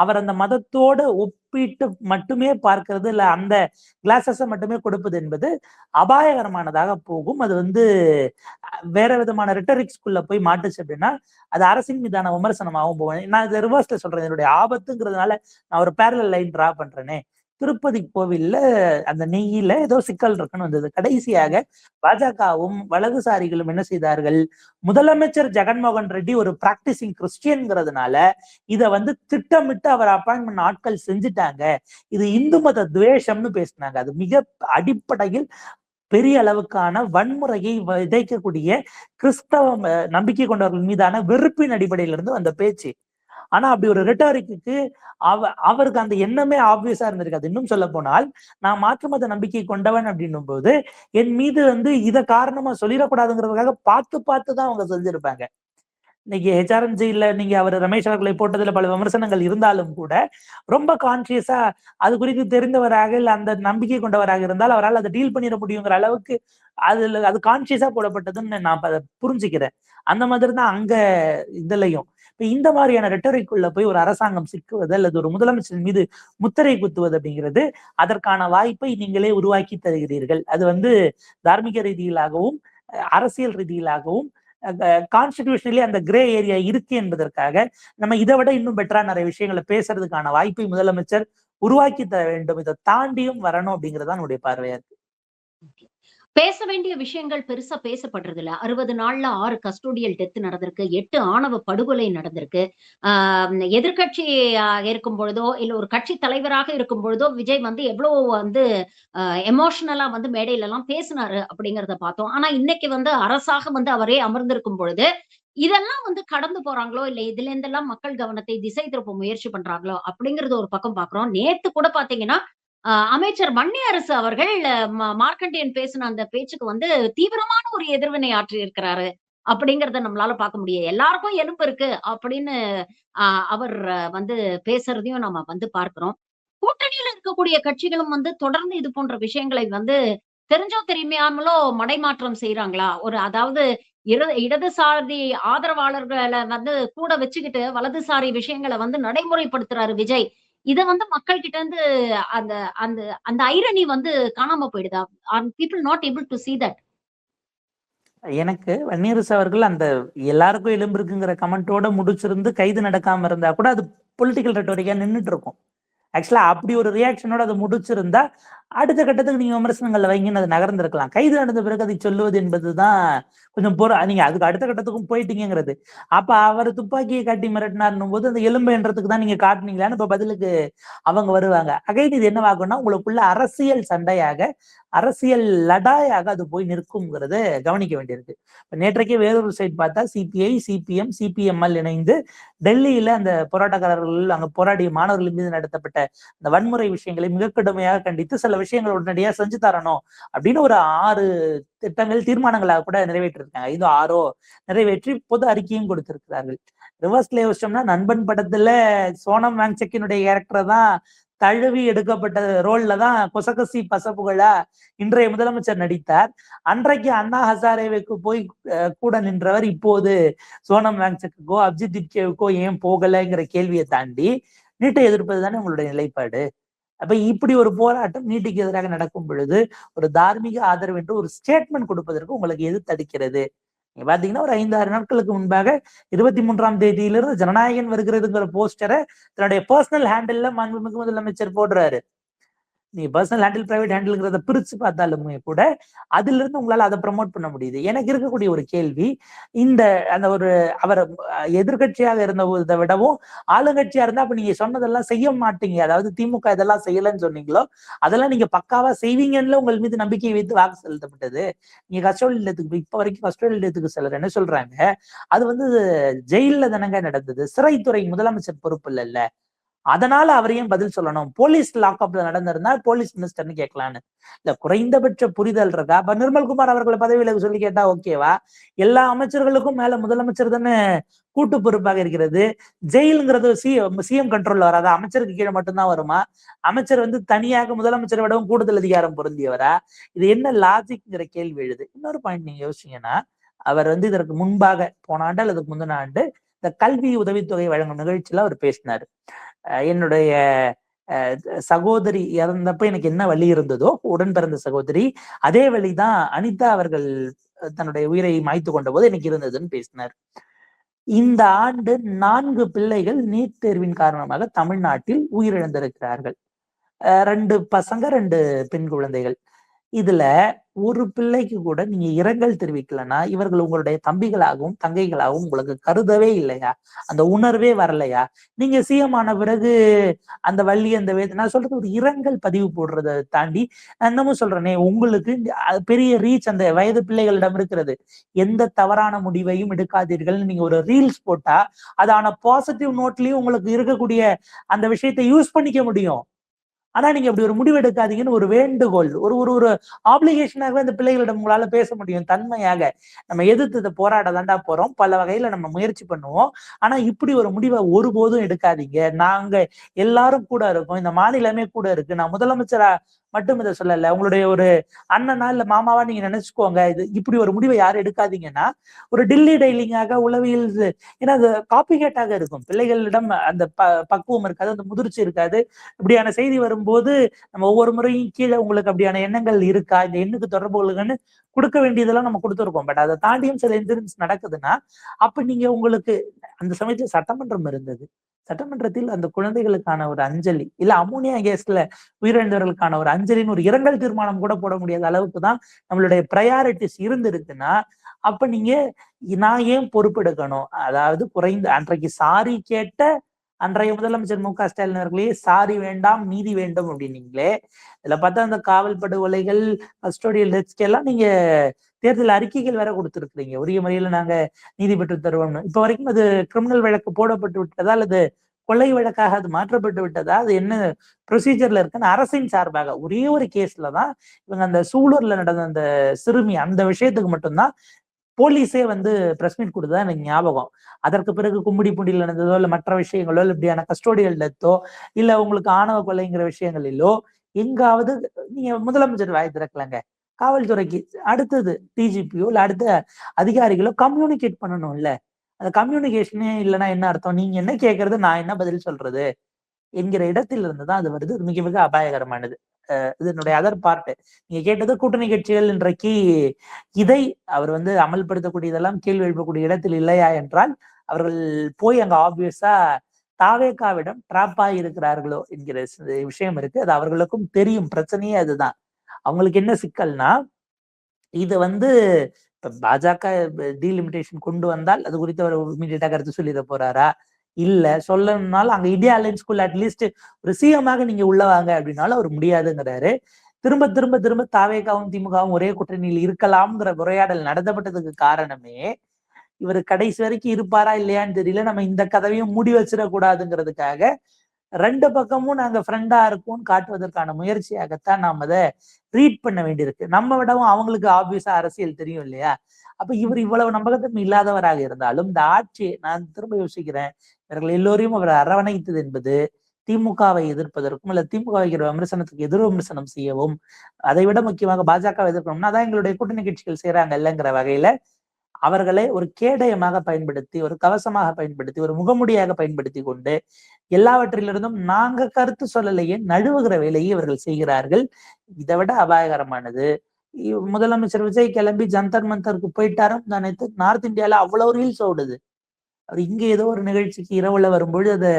அவர் அந்த மதத்தோட ஒப்பிட்டு மட்டுமே பார்க்கிறது இல்ல, அந்த கிளாஸஸை மட்டுமே கொடுப்பது என்பது அபாயகரமானதாக போகும். அது வந்து வேற விதமான ரிட்டரிக்ஸ்குள்ள போய் மாட்டுச்சு அப்படின்னா அது அரசின் மீதான விமர்சனமாகவும் போவேன். நான் இதை ரிவர்ஸ்ல சொல்றேன், என்னுடைய ஆபத்துங்கிறதுனால நான் ஒரு பேரலல் லைன் டிரா பண்றேனே. திருப்பதி கோவில்ல அந்த நெய்யில ஏதோ சிக்கல் இருக்குன்னு வந்தது. கடைசியாக பாஜகவும் வலதுசாரிகளும் என்ன செய்தார்கள், முதலமைச்சர் ஜெகன்மோகன் ரெட்டி ஒரு பிராக்டிசிங் கிறிஸ்டியன்ங்கிறதுனால இதை வந்து திட்டமிட்டு அவர் அப்பாயின்மெண்ட் ஆட்கள் செஞ்சுட்டாங்க, இது இந்து மத துவேஷம்னு பேசினாங்க. அது மிக அடிப்படையில் பெரிய அளவுக்கான வன்முறையை விதைக்கக்கூடிய கிறிஸ்தவ நம்பிக்கை கொண்டவர்கள் மீதான வெறுப்பின் அடிப்படையில இருந்து வந்த பேச்சு. ஆனா அப்படி ஒரு ரெட்டாரிக்கு அவருக்கு அந்த எண்ணமே ஆப்வியஸா இருந்திருக்காது. இன்னும் சொல்ல போனால், நான் மாற்று மத நம்பிக்கை கொண்டவன் அப்படின்னும் போது என் மீது வந்து இதை காரணமா சொல்லிடக்கூடாதுங்கிறதுக்காக பார்த்து பார்த்து தான் அவங்க செஞ்சிருப்பாங்க. இன்னைக்கு ஹெச்ஆர்என்ஜில நீங்க அவர் ரமேஷ் அவர்களை போட்டதுல பல விமர்சனங்கள் இருந்தாலும் கூட ரொம்ப கான்சியஸா அது குறித்து தெரிந்தவராக இல்ல அந்த நம்பிக்கை கொண்டவராக இருந்தால் அவரால் அதை டீல் பண்ணிட முடியுங்கிற அளவுக்கு அது கான்சியஸா போடப்பட்டதுன்னு நான் புரிஞ்சுக்கிறேன். அந்த மாதிரி தான் அங்க இதுலயும் இப்ப இந்த மாதிரியான ரெட்டரிக்குள்ள போய் ஒரு அரசாங்கம் சிக்குவது அல்லது ஒரு முதலமைச்சர் மீது முத்திரை குத்துவது அப்படிங்கிறது அதற்கான வாய்ப்பை நீங்களே உருவாக்கி தருகிறீர்கள். அது வந்து தார்மீக ரீதியிலாகவும் அரசியல் ரீதியிலாகவும் கான்ஸ்டிடியூஷனலி அந்த கிரே ஏரியா இருக்கு என்பதற்காக நம்ம இதை விட இன்னும் பெட்டரா நிறைய விஷயங்களை பேசுறதுக்கான வாய்ப்பை முதலமைச்சர் உருவாக்கி தர வேண்டும். இதை தாண்டியும் வரணும் அப்படிங்கிறதா நம்முடைய பார்வையா இருக்கு. பேச வேண்டிய விஷயங்கள் பெருசா பேசப்படுறது இல்ல. 60 நாள்ல 6 கஸ்டோடியல் டெத் நடந்திருக்கு. 8 ஆணவ படுகொலை நடந்திருக்கு. ஆ எதிர்க்கட்சி இருக்கும் பொழுதோ, இல்ல ஒரு கட்சி தலைவராக இருக்கும் பொழுதோ, விஜய் வந்து எவ்ளோ வந்து எமோஷனலா வந்து மேடையிலலாம் பேசினாரு அப்படிங்கிறத பார்த்தோம். ஆனா இன்னைக்கு வந்து அரசாக வந்து அவரே அமர்ந்திருக்கும் பொழுது, இதெல்லாம் வந்து கடந்து போறாங்களோ, இல்ல இதுலேருந்தெல்லாம் மக்கள் கவனத்தை திசை திருப்ப முயற்சி பண்றாங்களோ, அப்படிங்கிறது ஒரு பக்கம் பார்க்கிறோம். நேத்து கூட பார்த்தீங்கன்னா, அமைச்சர் வன்னியரசு அவர்கள் மார்க்கண்டேயன் பேசின அந்த பேச்சுக்கு வந்து தீவிரமான ஒரு எதிர்வினை ஆற்றியிருக்கிறாரு. அப்படிங்கிறத நம்மளால பார்க்க முடியும். எல்லாருக்கும் எலும்பு இருக்கு அப்படின்னு அ அவர் வந்து பேசுறதையும் நம்ம வந்து பார்க்கிறோம். கூட்டணியில இருக்கக்கூடிய கட்சிகளும் வந்து தொடர்ந்து இது போன்ற விஷயங்களை வந்து தெரிஞ்சோ தெரியாமலோ மடைமாற்றம் செய்றாங்களா? அதாவது இடதுசாரி ஆதரவாளர்கள வந்து கூட வச்சுக்கிட்டு வலதுசாரி விஷயங்கள வந்து நடைமுறைப்படுத்துறாரு விஜய். இத வந்து மக்கள் கிட்ட இருந்து அந்த அந்த அந்த ஐரணி வந்து காணாம போயிடுதா? Are people not able to see that? எனக்கு வன்னியரசு அவர்கள் அந்த எல்லாருக்கும் எலும்பு இருக்குங்கிற கமெண்டோட முடிச்சிருந்து கைது நடக்காம இருந்தா கூட அது பொலிட்டிக்கல் ரெட்டோரிக்கா நின்னுட்டு இருக்கும். ஆக்சுவலா அப்படி ஒரு ரியாக்ஷனோட அதை முடிச்சிருந்தா அடுத்த கட்டத்துக்கு நீங்க விமர்சனங்கள்ல வைங்கன்னு அது நகர்ந்திருக்கலாம். கைது நடந்த பிறகு அதை சொல்லுவது என்பதுதான் கொஞ்சம் நீங்க அதுக்கு அடுத்த கட்டத்துக்கும் போயிட்டீங்கிறது. அப்ப அவர் துப்பாக்கியை காட்டி மிரட்டினார்னும் போது அந்த எலும்புன்றதுக்கு தான் நீங்க காட்டுனீங்களான்னு இப்ப பதிலுக்கு அவங்க வருவாங்க. அகைன் இது என்னவாகும்னா உங்களுக்குள்ள அரசியல் சண்டையாக, அரசியல் லடாயாக அது போய் நிற்கும்ங்கிறத கவனிக்க வேண்டியிருக்கு. இப்ப நேற்றைக்கே வேறொரு சைட் பார்த்தா சிபிஐ, சிபிஎம், சிபிஎம்எல் இணைந்து டெல்லியில அந்த போராட்டக்காரர்கள் அங்க போராடிய மாணவர்கள் மீது நடத்தப்பட்ட அந்த வன்முறை விஷயங்களை மிக கடுமையாக கண்டித்து சில விஷயங்கள் உடனடியா செஞ்சு தரணும் அப்படின்னு ஒரு 6 திட்டங்கள் தீர்மானங்களாக கூட நிறைவேற்றிருக்காங்க. 5 6 நிறைவேற்றி பொது அறிக்கையும் கொடுத்திருக்கிறார்கள். ரிவர்ஸ்ல யோசிச்சோம்னா நண்பன் படத்துல சோனம் வாங்சக்கினுடைய கேரக்டர் தான் தழுவி எடுக்கப்பட்ட ரோல்ல தான் கொசகசி பசப்புகளா இன்றைய முதலமைச்சர் நடித்தார். அன்றைக்கு அண்ணா ஹசாரேவுக்கு போய் கூட நின்றவர் இப்போது சோனம் வாங்சக்குக்கோ அப்ஜித் திப்கேவுக்கோ ஏன் போகலைங்கிற கேள்வியை தாண்டி நீட்டை எதிர்ப்பது தானே உங்களுடைய நிலைப்பாடு. அப்ப இப்படி ஒரு போராட்டம் நீட்டுக்கு எதிராக நடக்கும் பொழுது ஒரு தார்மீக ஆதரவு என்று ஒரு ஸ்டேட்மெண்ட் கொடுப்பதற்கு உங்களுக்கு எது தடுக்கிறது? நீங்க பாத்தீங்கன்னா ஒரு 5 6 நாட்களுக்கு முன்பாக 23ஆம் தேதியிலிருந்து ஜனநாயகன் வருகிறதுங்கிற போஸ்டரை தன்னுடைய பர்சனல் ஹேண்டில்ல மாண்புமிகு முதலமைச்சர் போடுறாரு. நீங்க பர்சனல் ஹேண்டில் பிரைவேட் ஹேண்டில்ங்கிறத பிரிச்சு பார்த்தாலுமே கூட அதுல இருந்து உங்களால அதை ப்ரமோட் பண்ண முடியுது. எனக்கு இருக்கக்கூடிய ஒரு கேள்வி, இந்த அந்த ஒரு அவர் எதிர்கட்சியாக இருந்ததை விடவும் ஆளுங்கட்சியா இருந்தா அப்ப நீங்க சொன்னதெல்லாம் செய்ய மாட்டீங்க, அதாவது திமுக இதெல்லாம் செய்யலன்னு சொன்னீங்களோ அதெல்லாம் நீங்க பக்காவா செய்வீங்கன்னு உங்கள் மீது நம்பிக்கை வைத்து வாக்கு செலுத்தப்பட்டது. நீங்க கஸ்டோடியல் இல்லத்துக்கு இப்ப வரைக்கும் கஸ்டோடியல் இல்லத்துக்கு சிலர் என்ன சொல்றாங்க, அது வந்து ஜெயில்ல தானங்க நடந்தது, சிறைத்துறை முதலமைச்சர் பொறுப்பு இல்ல, அதனால அவர் ஏன் பதில் சொல்லணும், போலீஸ் லாக்அப்ல நடந்திருந்தா போலீஸ் மினிஸ்டர்னு கேட்கலான்னு. இல்ல குறைந்தபட்ச புரிதல் இருக்கா? அப்ப நிர்மல்குமார் அவர்களை பதவி விலக சொல்லி கேட்டா ஓகேவா? எல்லா அமைச்சர்களுக்கும் மேல முதலமைச்சர் தானே கூட்டு பொறுப்பாக இருக்கிறது. ஜெயிலுங்கிறது சிஎம் கண்ட்ரோல்ல வராதா? அமைச்சருக்கு கீழே மட்டும்தான் வருமா? அமைச்சர் வந்து தனியாக முதலமைச்சரை விடவும் கூடுதல் அதிகாரம் பொருந்தியவரா? இது என்ன லாஜிக்ங்கிற கேள்வி எழுது. இன்னொரு பாயிண்ட் நீங்க யோசிச்சீங்கன்னா, அவர் வந்து இதற்கு முன்பாக போன ஆண்டு அல்லது முந்தின ஆண்டு இந்த கல்வி உதவித்தொகை வழங்கும் நிகழ்ச்சியில அவர் பேசினாரு. என்னுடைய சகோதரி இறந்தப்ப எனக்கு என்ன வலி இருந்ததோ, உடன் பிறந்த சகோதரி, அதே வழிதான் அனிதா அவர்கள் தன்னுடைய உயிரை மாய்த்து கொண்ட போது எனக்கு இருந்ததுன்னு பேசினார். இந்த ஆண்டு 4 பிள்ளைகள் நீட் தேர்வின் காரணமாக தமிழ்நாட்டில் உயிரிழந்திருக்கிறார்கள். 2 பசங்க, 2 பெண் குழந்தைகள். இதுல ஒரு பிள்ளைக்கு கூட நீங்க இரங்கல் தெரிவிக்கலன்னா இவர்கள் உங்களுடைய தம்பிகளாகவும் தங்கைகளாகவும் உங்களுக்கு கருதவே இல்லையா? அந்த உணர்வே வரலையா? நீங்க சிஎம் ஆன பிறகு அந்த வள்ளி அந்த நான் சொல்றது ஒரு இரங்கல் பதிவு போடுறதை தாண்டி நான் இன்னமும் சொல்றேனே, உங்களுக்கு பெரிய ரீச் அந்த வயது பிள்ளைகளிடம் இருக்கிறது. எந்த தவறான முடிவையும் எடுக்காதீர்கள் நீங்க ஒரு ரீல்ஸ் போட்டா அதான பாசிட்டிவ் நோட்லயும் உங்களுக்கு இருக்கக்கூடிய அந்த விஷயத்தை யூஸ் பண்ணிக்க முடியும். ஆனா நீங்க அப்படி ஒரு முடிவு எடுக்காதீங்கன்னு ஒரு வேண்டுகோள், ஒரு ஒரு ஒரு ஆப்ளிகேஷனாகவே அந்த பிள்ளைகளிடம் உங்களால பேச முடியும் தன்மையாக. நம்ம எதிர்த்து இதை போராட தாண்டா போறோம், பல வகையில நம்ம முயற்சி பண்ணுவோம், ஆனா இப்படி ஒரு முடிவை ஒருபோதும் எடுக்காதீங்க, நாங்க எல்லாரும் கூட இருக்கோம், இந்த மாநிலமே கூட இருக்கு, நான் முதலமைச்சரா மட்டும் இதை சொல்லல, உங்களுடைய ஒரு அண்ணனா இல்ல மாமாவா நீங்க நினைச்சுக்கோங்க, இது இப்படி ஒரு முடிவை யாரும் எடுக்காதீங்கன்னா ஒரு டில்லி டைலிங்காக உளவியல், ஏன்னா அது காப்பிகேட்டாக இருக்கும், பிள்ளைகளிடம் அந்த பக்குவம் இருக்காது, அந்த முதிர்ச்சி இருக்காது. இப்படியான செய்தி வரும்போது நம்ம ஒவ்வொரு முறையும் கீழே உங்களுக்கு அப்படியான எண்ணங்கள் இருக்கா, இந்த எண்ணுக்கு தொடர்பு கொள்ளுங்கன்னு கொடுக்க வேண்டியதெல்லாம் நம்ம கொடுத்துருக்கோம். பட் அதை தாண்டியும் சில இன்சிடென்ட்ஸ் நடக்குதுன்னா அப்ப நீங்க உங்களுக்கு அந்த சமயத்துல சட்டமன்றம் இருந்தது, சட்டமன்றத்தில் அந்த குழந்தைகளுக்கான ஒரு அஞ்சலி, இல்ல அமோனியா கேஸ்ல உயிரிழந்தவர்களுக்கான ஒரு அஞ்சலின்னு ஒரு இரங்கல் தீர்மானம் கூட போட முடியாத அளவுக்கு தான் நம்மளுடைய ப்ரையாரிட்டிஸ் இருந்திருக்குன்னா, அப்ப நீங்க நான் ஏன் பொறுப்பெடுக்கணும்? அதாவது குறைந்த அன்றைக்கு சாரி கேட்ட அன்றைய முதலமைச்சர் மு.க.ஸ்டாலின் அவர்களே சாரி வேண்டாம் நீதி வேண்டும் அப்படின்னீங்களே. இதுல பார்த்தா அந்த காவல் படுகொலைகள், கஸ்டோடியல் டெத்ஸ்க்கு எல்லாம் நீங்க தேர்தல் அறிக்கைகள் வேற கொடுத்திருக்கிறீங்க. உரிய முறையில நாங்க நீதி பெற்று தருவோம்னு. இப்ப வரைக்கும் அது கிரிமினல் வழக்கு போடப்பட்டு விட்டதா அல்லது கொலை வழக்காக அது மாற்றப்பட்டு விட்டதா? அது என்ன ப்ரொசீஜர்ல இருக்குன்னு அரசின் சார்பாக ஒரே ஒரு கேஸ்ல தான் இவங்க அந்த சூலூர்ல நடந்த அந்த சிறுமி அந்த விஷயத்துக்கு மட்டும்தான் போலீஸே வந்து பிரஸ் மீட் கொடுத்ததா எனக்கு ஞாபகம். அதற்கு பிறகு கும்மிடிப்பூண்டியில் நடந்ததோ இல்ல மற்ற விஷயங்களோ இல்ல இப்படியான கஸ்டோடியல் டெத்தோ இல்ல உங்களுக்கு ஆணவ கொலைங்கிற விஷயங்களிலோ எங்காவது நீங்க முதலமைச்சர் வாய் திறக்கலங்க. காவல்துறைக்கு அடுத்தது டிஜிபியோ இல்ல அடுத்த அதிகாரிகளோ கம்யூனிகேட் பண்ணணும்ல. அந்த கம்யூனிகேஷனே இல்லைன்னா என்ன அர்த்தம்? நீங்க என்ன கேட்கறது, நான் என்ன பதில் சொல்றது என்கிற இடத்தில் இருந்துதான் அது வருது. மிக மிக அபாயகரமானது. இதனுடைய அதர் பார்ட் நீங்க கேட்டது கூட்டணி கட்சிகள் இன்றைக்கு இதை அவர் வந்து அமல்படுத்தக்கூடியதெல்லாம் கேள்வி எழுப்பக்கூடிய இடத்தில் இல்லையா என்றால், அவர்கள் போய் அங்க ஆப்வியஸா தாவேகாவிடம் டிராப் இருக்கிறார்களோ என்கிற விஷயம் இருக்கு. அது அவர்களுக்கும் தெரியும். பிரச்சனையே அதுதான். அவங்களுக்கு என்ன சிக்கல்னா, இது வந்து இப்ப பாஜக டீலிமிட்டேஷன் கொண்டு வந்தால் அது குறித்து அவர் இமீடியட்டா கருத்து சொல்லிட போறாரா? இல்ல சொல்லணும்னாலும் அங்க இந்தியா அலையன்ஸ்குள்ள அட்லீஸ்ட் ஒரு சிஎம்மாக நீங்க உள்ள வாங்க அப்படின்னாலும் அவர் முடியாதுங்கிறாரு. திரும்ப திரும்ப திரும்ப தாவேகாவும் திமுகவும் ஒரே கூட்டணியில் இருக்கலாம்ங்கிற உரையாடல் நடத்தப்பட்டதுக்கு காரணமே இவர் கடைசி வரைக்கும் இருப்பாரா இல்லையான்னு தெரியல. நம்ம இந்த கதவையும் மூடி வச்சிடக்கூடாதுங்கிறதுக்காக ரெண்டு பக்கமும் நாங்க ஃப்ரெண்டா இருக்கோம்னு காட்டுவதற்கான முயற்சியாகத்தான் நாம் அதை ரீட் பண்ண வேண்டியிருக்கு. நம்ம விடவும் அவங்களுக்கு ஆப்வியஸா அரசியல் தெரியும் இல்லையா? அப்ப இவர் இவ்வளவு நம்பகத்தன்மை இல்லாதவராக இருந்தாலும் இந்த ஆட்சி நான் திரும்ப யோசிக்கிறேன், இவர்கள் எல்லோரையும் அவர் அரவணைத்தது என்பது திமுகவை எதிர்ப்பதற்கும் இல்ல திமுக வைக்கிற விமர்சனத்துக்கு எதிர் விமர்சனம் செய்யவும், அதை விட முக்கியமாக பாஜகவை எதிர்க்கணும்னா அதான் எங்களுடைய கூட்டணி கட்சிகள் செய்யறாங்க இல்லைங்கிற வகையில அவர்களை ஒரு கேடயமாக பயன்படுத்தி, ஒரு கவசமாக பயன்படுத்தி, ஒரு முகமுடியாக பயன்படுத்தி கொண்டு எல்லாவற்றிலிருந்தும் நாங்க கருத்து சொல்லலையே நழுவுகிற வேலையை இவர்கள் செய்கிறார்கள். இதை விட அபாயகரமானது முதலமைச்சர் விஜய் கிளம்பி ஜந்தர் மந்தருக்கு போயிட்டாரும் நினைத்து நார்த் இந்தியால அவ்வளவு ரீல்ஸ் ஓடுது. அவர் இங்க ஏதோ ஒரு நிகழ்ச்சிக்கு இரவுல வரும்பொழுது அதை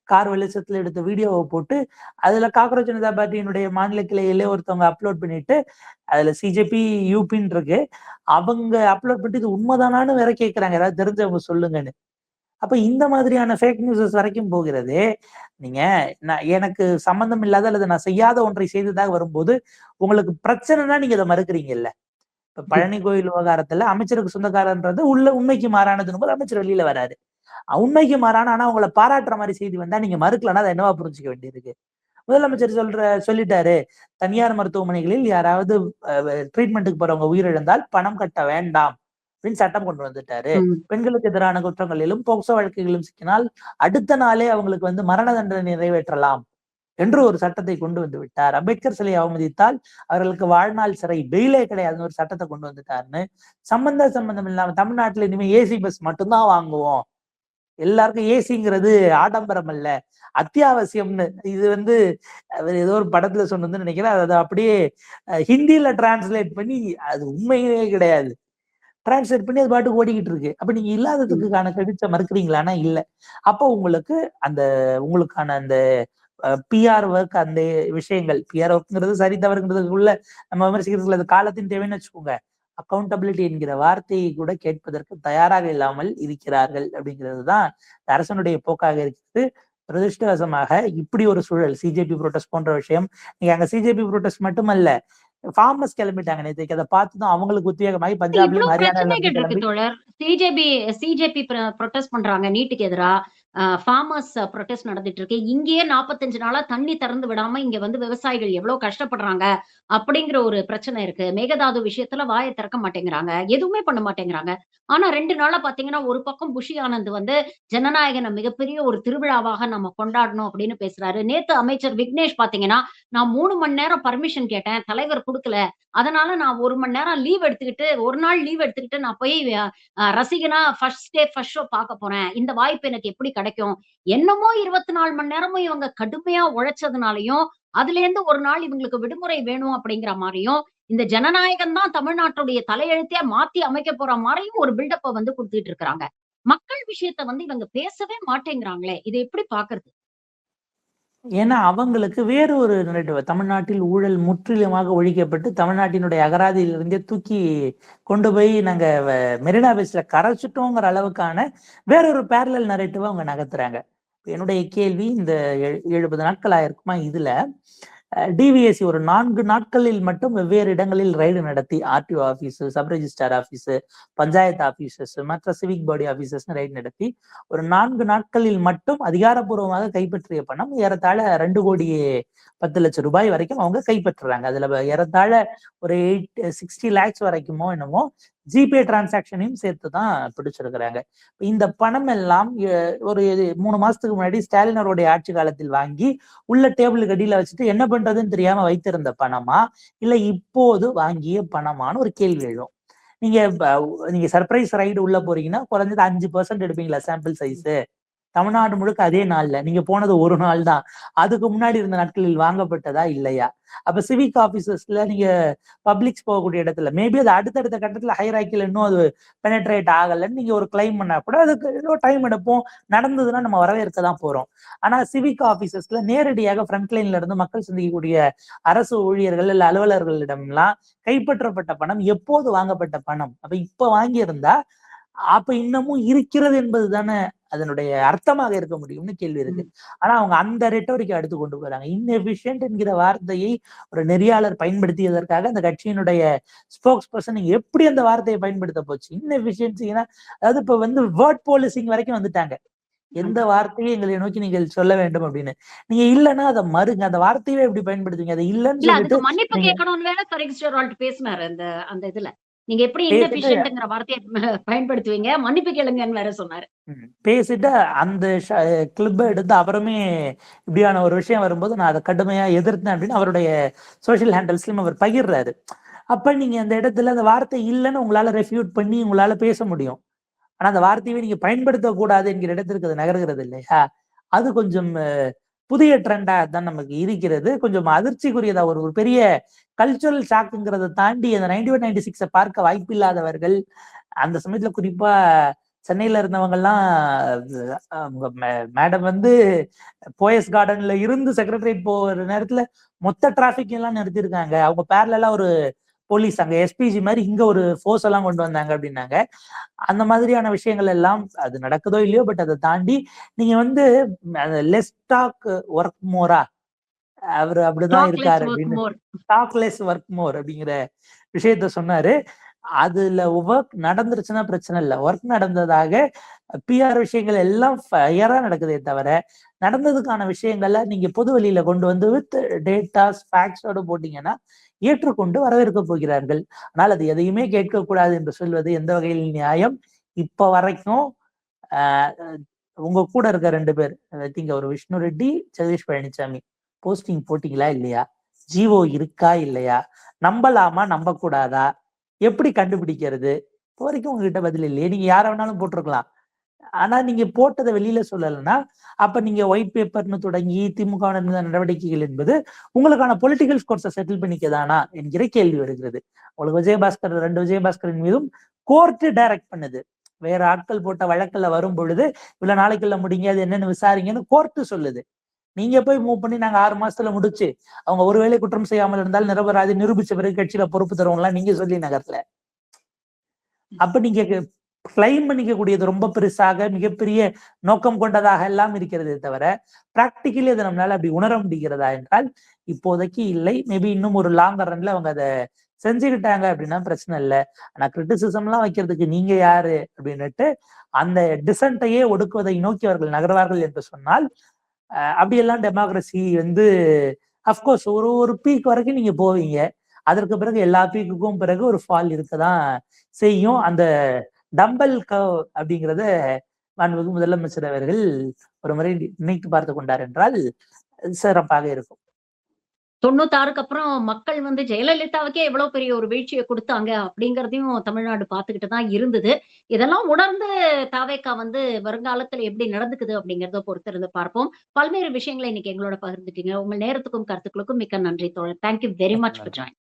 கார் வெளிச்சத்துல எடுத்த வீடியோவை போட்டு அதுல காக்ரோச் ஜனதா பார்ட்டியினுடைய மாநில கிளையிலே ஒருத்தவங்க அப்லோட் பண்ணிட்டு அதுல சிஜேபி யூபின்னு இருக்கு. அவங்க அப்லோட் பண்ணிட்டு இது உண்மைதானான்னு வேற கேட்கிறாங்க, ஏதாவது தெரிஞ்சவங்க சொல்லுங்கன்னு. அப்ப இந்த மாதிரியான ஃபேக் நியூஸஸ் வரைக்கும் போகிறது. நீங்க எனக்கு சம்பந்தம் இல்லாத அல்லது நான் செய்யாத ஒன்றை செய்ததாக வரும்போது உங்களுக்கு பிரச்சனைனா நீங்க இதை மறுக்கிறீங்கல்ல. இப்ப பழனி கோயில் விவகாரத்துல அமைச்சருக்கு சொந்தக்காரன்றது உள்ள உண்மைக்கு மாறானதுன்னு போது அமைச்சர் வெளியில வராரு. உண்மைக்கு மாறான ஆனா உங்களை பாராட்டுற மாதிரி செய்தி வந்தா நீங்க மறுக்கலன்னா அதை என்னவா புரிஞ்சுக்க வேண்டியிருக்கு? முதலமைச்சர் சொல்லிட்டாரு, தனியார் மருத்துவமனைகளில் யாராவது ட்ரீட்மெண்ட்டுக்கு போறவங்க உயிரிழந்தால் பணம் கட்ட வேண்டாம் அப்படின்னு சட்டம் கொண்டு வந்துட்டாரு. பெண்களுக்கு எதிரான குற்றங்களிலும் போக்சோ வழக்குகளிலும் சிக்கினால் அடுத்த நாளே அவங்களுக்கு வந்து மரண தண்டனை நிறைவேற்றலாம் என்று ஒரு சட்டத்தை கொண்டு வந்து விட்டார். அம்பேத்கர் சிலையை அவமதித்தால் அவர்களுக்கு வாழ்நாள் சிறை, பெயிலே கிடையாதுன்னு ஒரு சட்டத்தை கொண்டு வந்துட்டாருன்னு சம்பந்தம் இல்லாம தமிழ்நாட்டுல இனிமே ஏசி பஸ் மட்டும்தான் வாங்குவோம், எல்லாருக்கும் ஏசிங்கிறது ஆடம்பரம் அல்ல அத்தியாவசியம்னு இது வந்து அவர் ஏதோ ஒரு படத்துல சொன்னதுன்னு நினைக்கிறேன். அதை அப்படியே ஹிந்தியில டிரான்ஸ்லேட் பண்ணி அது உண்மையே கிடையாது டிரான்ஸ்லேட் பண்ணி அது பாட்டுக்கு ஓடிக்கிட்டு இருக்கு. அப்ப நீங்க இல்லாததுக்கான கிரெடிட்ஸை மறுக்கிறீங்களானா இல்ல. அப்போ உங்களுக்கான அந்த பிஆர் ஒர்க் அந்த விஷயங்கள் பிஆர் ஒர்க்ங்கிறது சரி தவறுங்கிறதுக்குள்ள நம்ம விமர்சிக்கிறதுல அது காலத்தின் தேவைன்னு வச்சுக்கோங்க. அக்கௌண்டபிலிட்டி என்கிற வார்த்தையை கூட கேட்பதற்கு தயாராக இல்லாமல் இருக்கிறார்கள் அப்படிங்கிறது தான் அரசனுடைய போக்காக இருக்குது. துரதிருஷ்டவசமாக இப்படி ஒரு சூழல் சிஜேபி புரோட்டஸ்ட் போன்ற விஷயம் நீங்க அங்க சிஜேபி புரோட்டஸ்ட் மட்டுமல்ல ஃபார்மர்ஸ் கிளம்பிட்டாங்க நேற்றுக்கு. அதை பார்த்துதான் அவங்களுக்கு உத்வேகமாகி பஞ்சாப்லயும் ஹரியானால சிஜேபி ப்ரொடெஸ்ட் பண்றாங்க நீட்டுக்கு எதிரா. ஃபார்மர்ஸ் ப்ரொடெஸ்ட் நடந்துட்டு இருக்கு. இங்கேயே 45 நாளா தண்ணி திறந்து விடாம இங்க வந்து விவசாயிகள் எவ்வளவு கஷ்டப்படுறாங்க அப்படிங்கிற ஒரு பிரச்சனை இருக்கு. மேகதாது விஷயத்துல வாயை திறக்க மாட்டேங்கிறாங்க, எதுவுமே பண்ண மாட்டேங்கிறாங்க. ஆனா 2 நாளா பாத்தீங்கன்னா ஒரு பக்கம் புஷி ஆனந்த் வந்து ஜனநாயகனை மிகப்பெரிய ஒரு திருவிழாவாக நம்ம கொண்டாடணும் அப்படின்னு பேசுறாரு. நேத்து அமைச்சர் விக்னேஷ் பாத்தீங்கன்னா நான் 3 மணி நேரம் பர்மிஷன் கேட்டேன், தலைவர் கொடுக்கல, அதனால நான் 1 மணி நேரம் லீவ் எடுத்துக்கிட்டு ஒரு நாள் லீவ் எடுத்துக்கிட்டு நான் போய் ரசிகனா ஃபர்ஸ்ட் டே ஃபர்ஸ்ட் ஷோ பார்க்க போறேன், இந்த வாய்ப்பு எனக்கு எப்படி கிடைக்கும்? என்னமோ 24 மணி நேரமும் இவங்க கடுமையா உழைச்சதுனாலயும் அதுல இருந்து ஒரு நாள் இவங்களுக்கு விடுமுறை வேணும் அப்படிங்கிற மாதிரியும் இந்த ஜனநாயகம் தான் தமிழ்நாட்டுடைய தலையெழுத்தையா மாத்தி அமைக்க போற மாதிரியும் ஒரு பில்டப்ப வந்து கொடுத்துட்டு இருக்காங்க. மக்கள் விஷயத்த வந்து இவங்க பேசவே மாட்டேங்கிறாங்களே! இத எப்படி பார்க்கறது? ஏன்னா, அவங்களுக்கு வேறு ஒரு நரேட்டிவ். தமிழ்நாட்டில் ஊழல் முற்றிலுமாக ஒழிக்கப்பட்டு, தமிழ்நாட்டினுடைய அகராதியிலிருந்தே தூக்கி கொண்டு போய் நாங்க மெரினா பீச்ல கரைச்சுட்டோங்கிற அளவுக்கான வேறொரு பேரலல் நரேட்டிவ அவங்க நகர்த்துறாங்க. என்னுடைய கேள்வி இந்த 70 நாட்கள் ஆயிருக்குமா இதுல, டிவிஎஸ்சி ஒரு 4 நாட்களில் மட்டும் வெவ்வேறு இடங்களில் ரைடு நடத்தி RTO office, sub registrar office, panchayat officers, மற்ற சிவிக் பாடி ஆபீசர்ஸ் ரைடு நடத்தி ஒரு 4 நாட்களில் மட்டும் அதிகாரப்பூர்வமாக கைப்பற்றிய பணம் ஏறத்தாழ 2,10,00,000 ரூபாய் வரைக்கும் அவங்க கைப்பற்றுறாங்க. அதுல ஏறத்தாழ ஒரு 60 lakhs வரைக்குமோ என்னமோ ஜிபே டிரான்சாக்ஷனையும் சேர்த்து தான் பிடிச்சிருக்கிறாங்க. இந்த பணம் எல்லாம் ஒரு 3 மாசத்துக்கு முன்னாடி ஸ்டாலின் அவருடைய ஆட்சி காலத்தில் வாங்கி உள்ள டேபிளுக்கு அடியில வச்சுட்டு என்ன பண்றதுன்னு தெரியாம வைத்திருந்த பணமா, இல்ல இப்போது வாங்கிய பணமான்னு ஒரு கேள்வி எழும். நீங்க நீங்க சர்ப்ரைஸ் ரைடு உள்ள போறீங்கன்னா குறைஞ்சது 5% எடுப்பீங்களா சாம்பிள் சைஸ்? தமிழ்நாடு முழுக்க அதே நாள்ல நீங்க போனது ஒரு நாள் தான். அதுக்கு முன்னாடி இருந்த நாட்களில் வாங்கப்பட்டதா இல்லையா? அப்ப சிவிக் ஆபீசர்ஸ்ல நீங்க பப்ளிக்ஸ் போகக்கூடிய இடத்துல மேபி அது அடுத்தடுத்த கட்டத்துல ஹைராக்கில இன்னும் அது பெனட்ரேட் ஆகலன்னு நீங்க ஒரு கிளைம் பண்ணா கூட அதுக்கு ஏதோ டைம் எடுப்போம். நடந்ததுன்னா நம்ம வரவேற்க தான் போறோம். ஆனா சிவிக் ஆபீசர்ஸ்ல நேரடியாக ஃப்ரண்ட் லைன்ல இருந்து மக்கள் சந்திக்கக்கூடிய அரசு ஊழியர்கள் இல்ல அலுவலர்களிடம்லாம் கைப்பற்றப்பட்ட பணம் எப்போது வாங்கப்பட்ட பணம்? அப்ப இப்ப வாங்கியிருந்தா அப்ப இன்னமும் இருக்கிறது என்பது தானே அதனுடைய அர்த்தமாக இருக்க முடியும்னு கேள்வி இருக்கு. ஆனா அவங்க அந்த ரெட்டோரிக்கை அடுத்து கொண்டு போறாங்க. இன்எஃபிஷியன்ட் என்கிற வார்த்தையை ஒரு நெறியாளர் பயன்படுத்தியதற்காக அந்த கட்சியினுடைய ஸ்போக்ஸ் பர்சன் எப்படி அந்த வார்த்தையை பயன்படுத்த போச்சு? இன்எஃபிஷியன்சினா அதாவது இப்ப வேர்ட் பாலிசிங் வரைக்கும் வந்துட்டாங்க. எந்த வார்த்தையை எங்களை நோக்கி நீங்கள் சொல்ல வேண்டும் அப்படின்னு. நீங்க இல்லன்னா அதை மறுங்க. அந்த வார்த்தையே எப்படி பயன்படுத்துவீங்க? அதை இல்லன்னு இல்ல சொல்லிட்டு அதுக்கு மன்னிப்பு நீங்க கேட்கணும்னு வேற சர் ரெஜிஸ்ட்ரார் பேசினாரு அந்த இதுல. நீங்க எப்படி பேசிட்டு இன்எஃபிஷியன்ட்ங்கிற வார்த்தைய பயன்படுத்துவீங்க? மன்னிப்பு கேளுங்கன்னு வேற சொன்னாரு. பேசிட்டு அந்த கிளிப்ப எடுத்து அப்புறமே இப்படியான ஒரு விஷயம் வரும்போது நான் அதை கடுமையா எதிர்த்தேன் அப்படின்னு அவருடைய சோசியல் ஹேண்டல்ஸ்லயும் அவர் பகிர்றாரு. அப்ப நீங்க அந்த இடத்துல அந்த வார்த்தை இல்லைன்னு உங்களால ரெஃப்யூட் பண்ணி உங்களால பேச முடியும். ஆனா அந்த வார்த்தையை நீங்க பயன்படுத்தக்கூடாது என்கிற இடத்திற்கு அது நகர்கிறது இல்லையா? அது கொஞ்சம் புதிய ட்ரெண்டா தான் நமக்கு இருக்கிறது. கொஞ்சம் அதிர்ச்சிக்குரியதா ஒரு ஒரு பெரிய கல்ச்சுரல் ஷாக்குங்கிறத தாண்டி அந்த 91, 96 பார்க்க வாய்ப்பில்லாதவர்கள் அந்த சமயத்துல குறிப்பா சென்னையில இருந்தவங்க எல்லாம் அவங்க மேடம் போயஸ் கார்டன்ல இருந்து செக்ரட்டரியேட் போற நேரத்துல மொத்த டிராபிக் எல்லாம் நிறுத்திருக்காங்க. அவங்க பேரலா ஒரு போலீஸ் அங்க எஸ்பிஜி மாதிரி இங்க ஒரு ஃபோர்ஸ் எல்லாம் கொண்டு வந்தாங்க அப்படின்னாங்க. அந்த மாதிரியான விஷயங்கள் எல்லாம் அது நடக்குதோ இல்லையோ, பட் அதை தாண்டி நீங்க லெஸ் டாக் ஒர்க் மோரா அவரு அப்படிதான் இருக்காரு அப்படின்னு டாக்லெஸ் ஒர்க் மோர் அப்படிங்கிற விஷயத்த சொன்னாரு. அதுல ஒர்க் நடந்துருச்சுன்னா பிரச்சனை இல்லை. ஒர்க் நடந்ததாக பிஆர் விஷயங்கள் எல்லாம் ஃபயரா நடக்குதே தவிர நடந்ததுக்கான விஷயங்களை நீங்க பொது வெளியில கொண்டு வந்து வித் டேட்டாஸ் ஃபேக்ட்ஸோட போட்டீங்கன்னா ஏற்றுக்கொண்டு வரவேற்க போகிறார்கள். ஆனால் அது எதையுமே கேட்கக்கூடாது என்று சொல்வது எந்த வகையில் நியாயம்? இப்ப வரைக்கும் உங்க கூட இருக்க 2 பேர் ஐ திங்க் ஒரு விஷ்ணு ரெட்டி, ஜெகதீஷ் பழனிசாமி போஸ்டிங் போட்டீங்களா இல்லையா? ஜிஓ இருக்கா இல்லையா? நம்பலாமா நம்ப கூடாதா? எப்படி கண்டுபிடிக்கிறது? இப்போ வரைக்கும் உங்ககிட்ட பதில் இல்லையே. நீங்க யார வேணாலும் போட்டிருக்கலாம். ஆனா நீங்க போட்டதை வெளியில சொல்லலைன்னா அப்ப நீங்க ஒயிட் பேப்பர்னு தொடங்கி திமுக நடவடிக்கைகள் என்பது உங்களுக்கான பொலிட்டிக்கல் ஸ்கோர்ஸை செட்டில் பண்ணிக்கதானா என்கிற கேள்வி வருகிறது. உங்களுக்கு விஜயபாஸ்கர் 2 விஜயபாஸ்கரின் மீதும் கோர்ட் டைரக்ட் பண்ணுது. வேற ஆட்கள் போட்ட வழக்குல வரும் பொழுது இவ்வளவு நாளைக்குள்ள முடிங்க, அது என்னன்னு விசாரிங்கன்னு கோர்ட்டு சொல்லுது. நீங்க போய் மூவ் பண்ணி நாங்க 6 மாசத்துல முடிச்சு அவங்க ஒருவேளை குற்றம் செய்யாமல் இருந்தால் நிரபராதி நிரூபிச்ச பிறகு கட்சியில பொறுப்பு தருவோம்லாம் நீங்க சொல்லி நகர்ல. அப்ப நீங்க கிளைம் பண்ணிக்க கூடியது ரொம்ப பெருசாக மிகப்பெரிய நோக்கம் கொண்டதாக எல்லாம் இருக்கிறதே தவிர பிராக்டிக்கலி அதை நம்மளால அப்படி உணர முடிகிறதா என்றால் இப்போதைக்கு இல்லை. மேபி இன்னும் ஒரு லாங் ரன்ல அவங்க அதை செஞ்சுக்கிட்டாங்க அப்படின்னா பிரச்சனை இல்லை. ஆனா கிரிட்டிசிசம் எல்லாம் வைக்கிறதுக்கு நீங்க யாரு அப்படின்னுட்டு அந்த டிசன்ட்டையே ஒடுக்குவதை நோக்கி அவர்கள் நகர்வார்கள் என்று சொன்னால் அப்படியெல்லாம் டெமோக்ரஸி அப்கோர்ஸ் ஒரு ஒரு பீக் வரைக்கும் நீங்க போவீங்க. அதற்கு பிறகு எல்லா பீக்குக்கும் பிறகு ஒரு ஃபால் இருக்கதான் செய்யும். அந்த டம்பல் கர்வ் அப்படிங்கிறத மாண்புமிகு முதலமைச்சர் அவர்கள் ஒரு முறை நினைத்து பார்த்து கொண்டார் என்றால் சிறப்பாக இருக்கும். 96க்கு அப்புறம் மக்கள் ஜெயலலிதாவுக்கே எவ்வளவு பெரிய ஒரு வீழ்ச்சியை கொடுத்தாங்க அப்படிங்கிறதையும் தமிழ்நாடு பார்த்துக்கிட்டு தான் இருந்தது. இதெல்லாம் உணர்ந்து தாவேக்கா வருங்காலத்துல எப்படி நடந்துக்குது அப்படிங்கிறத பொறுத்திருந்து பார்ப்போம். பல்வேறு விஷயங்களை இன்னைக்கு எங்களோட பகிர்ந்துட்டீங்க. உங்கள் நேரத்துக்கும் கருத்துக்களுக்கும் மிக்க நன்றி தோழர். Thank you very much for join.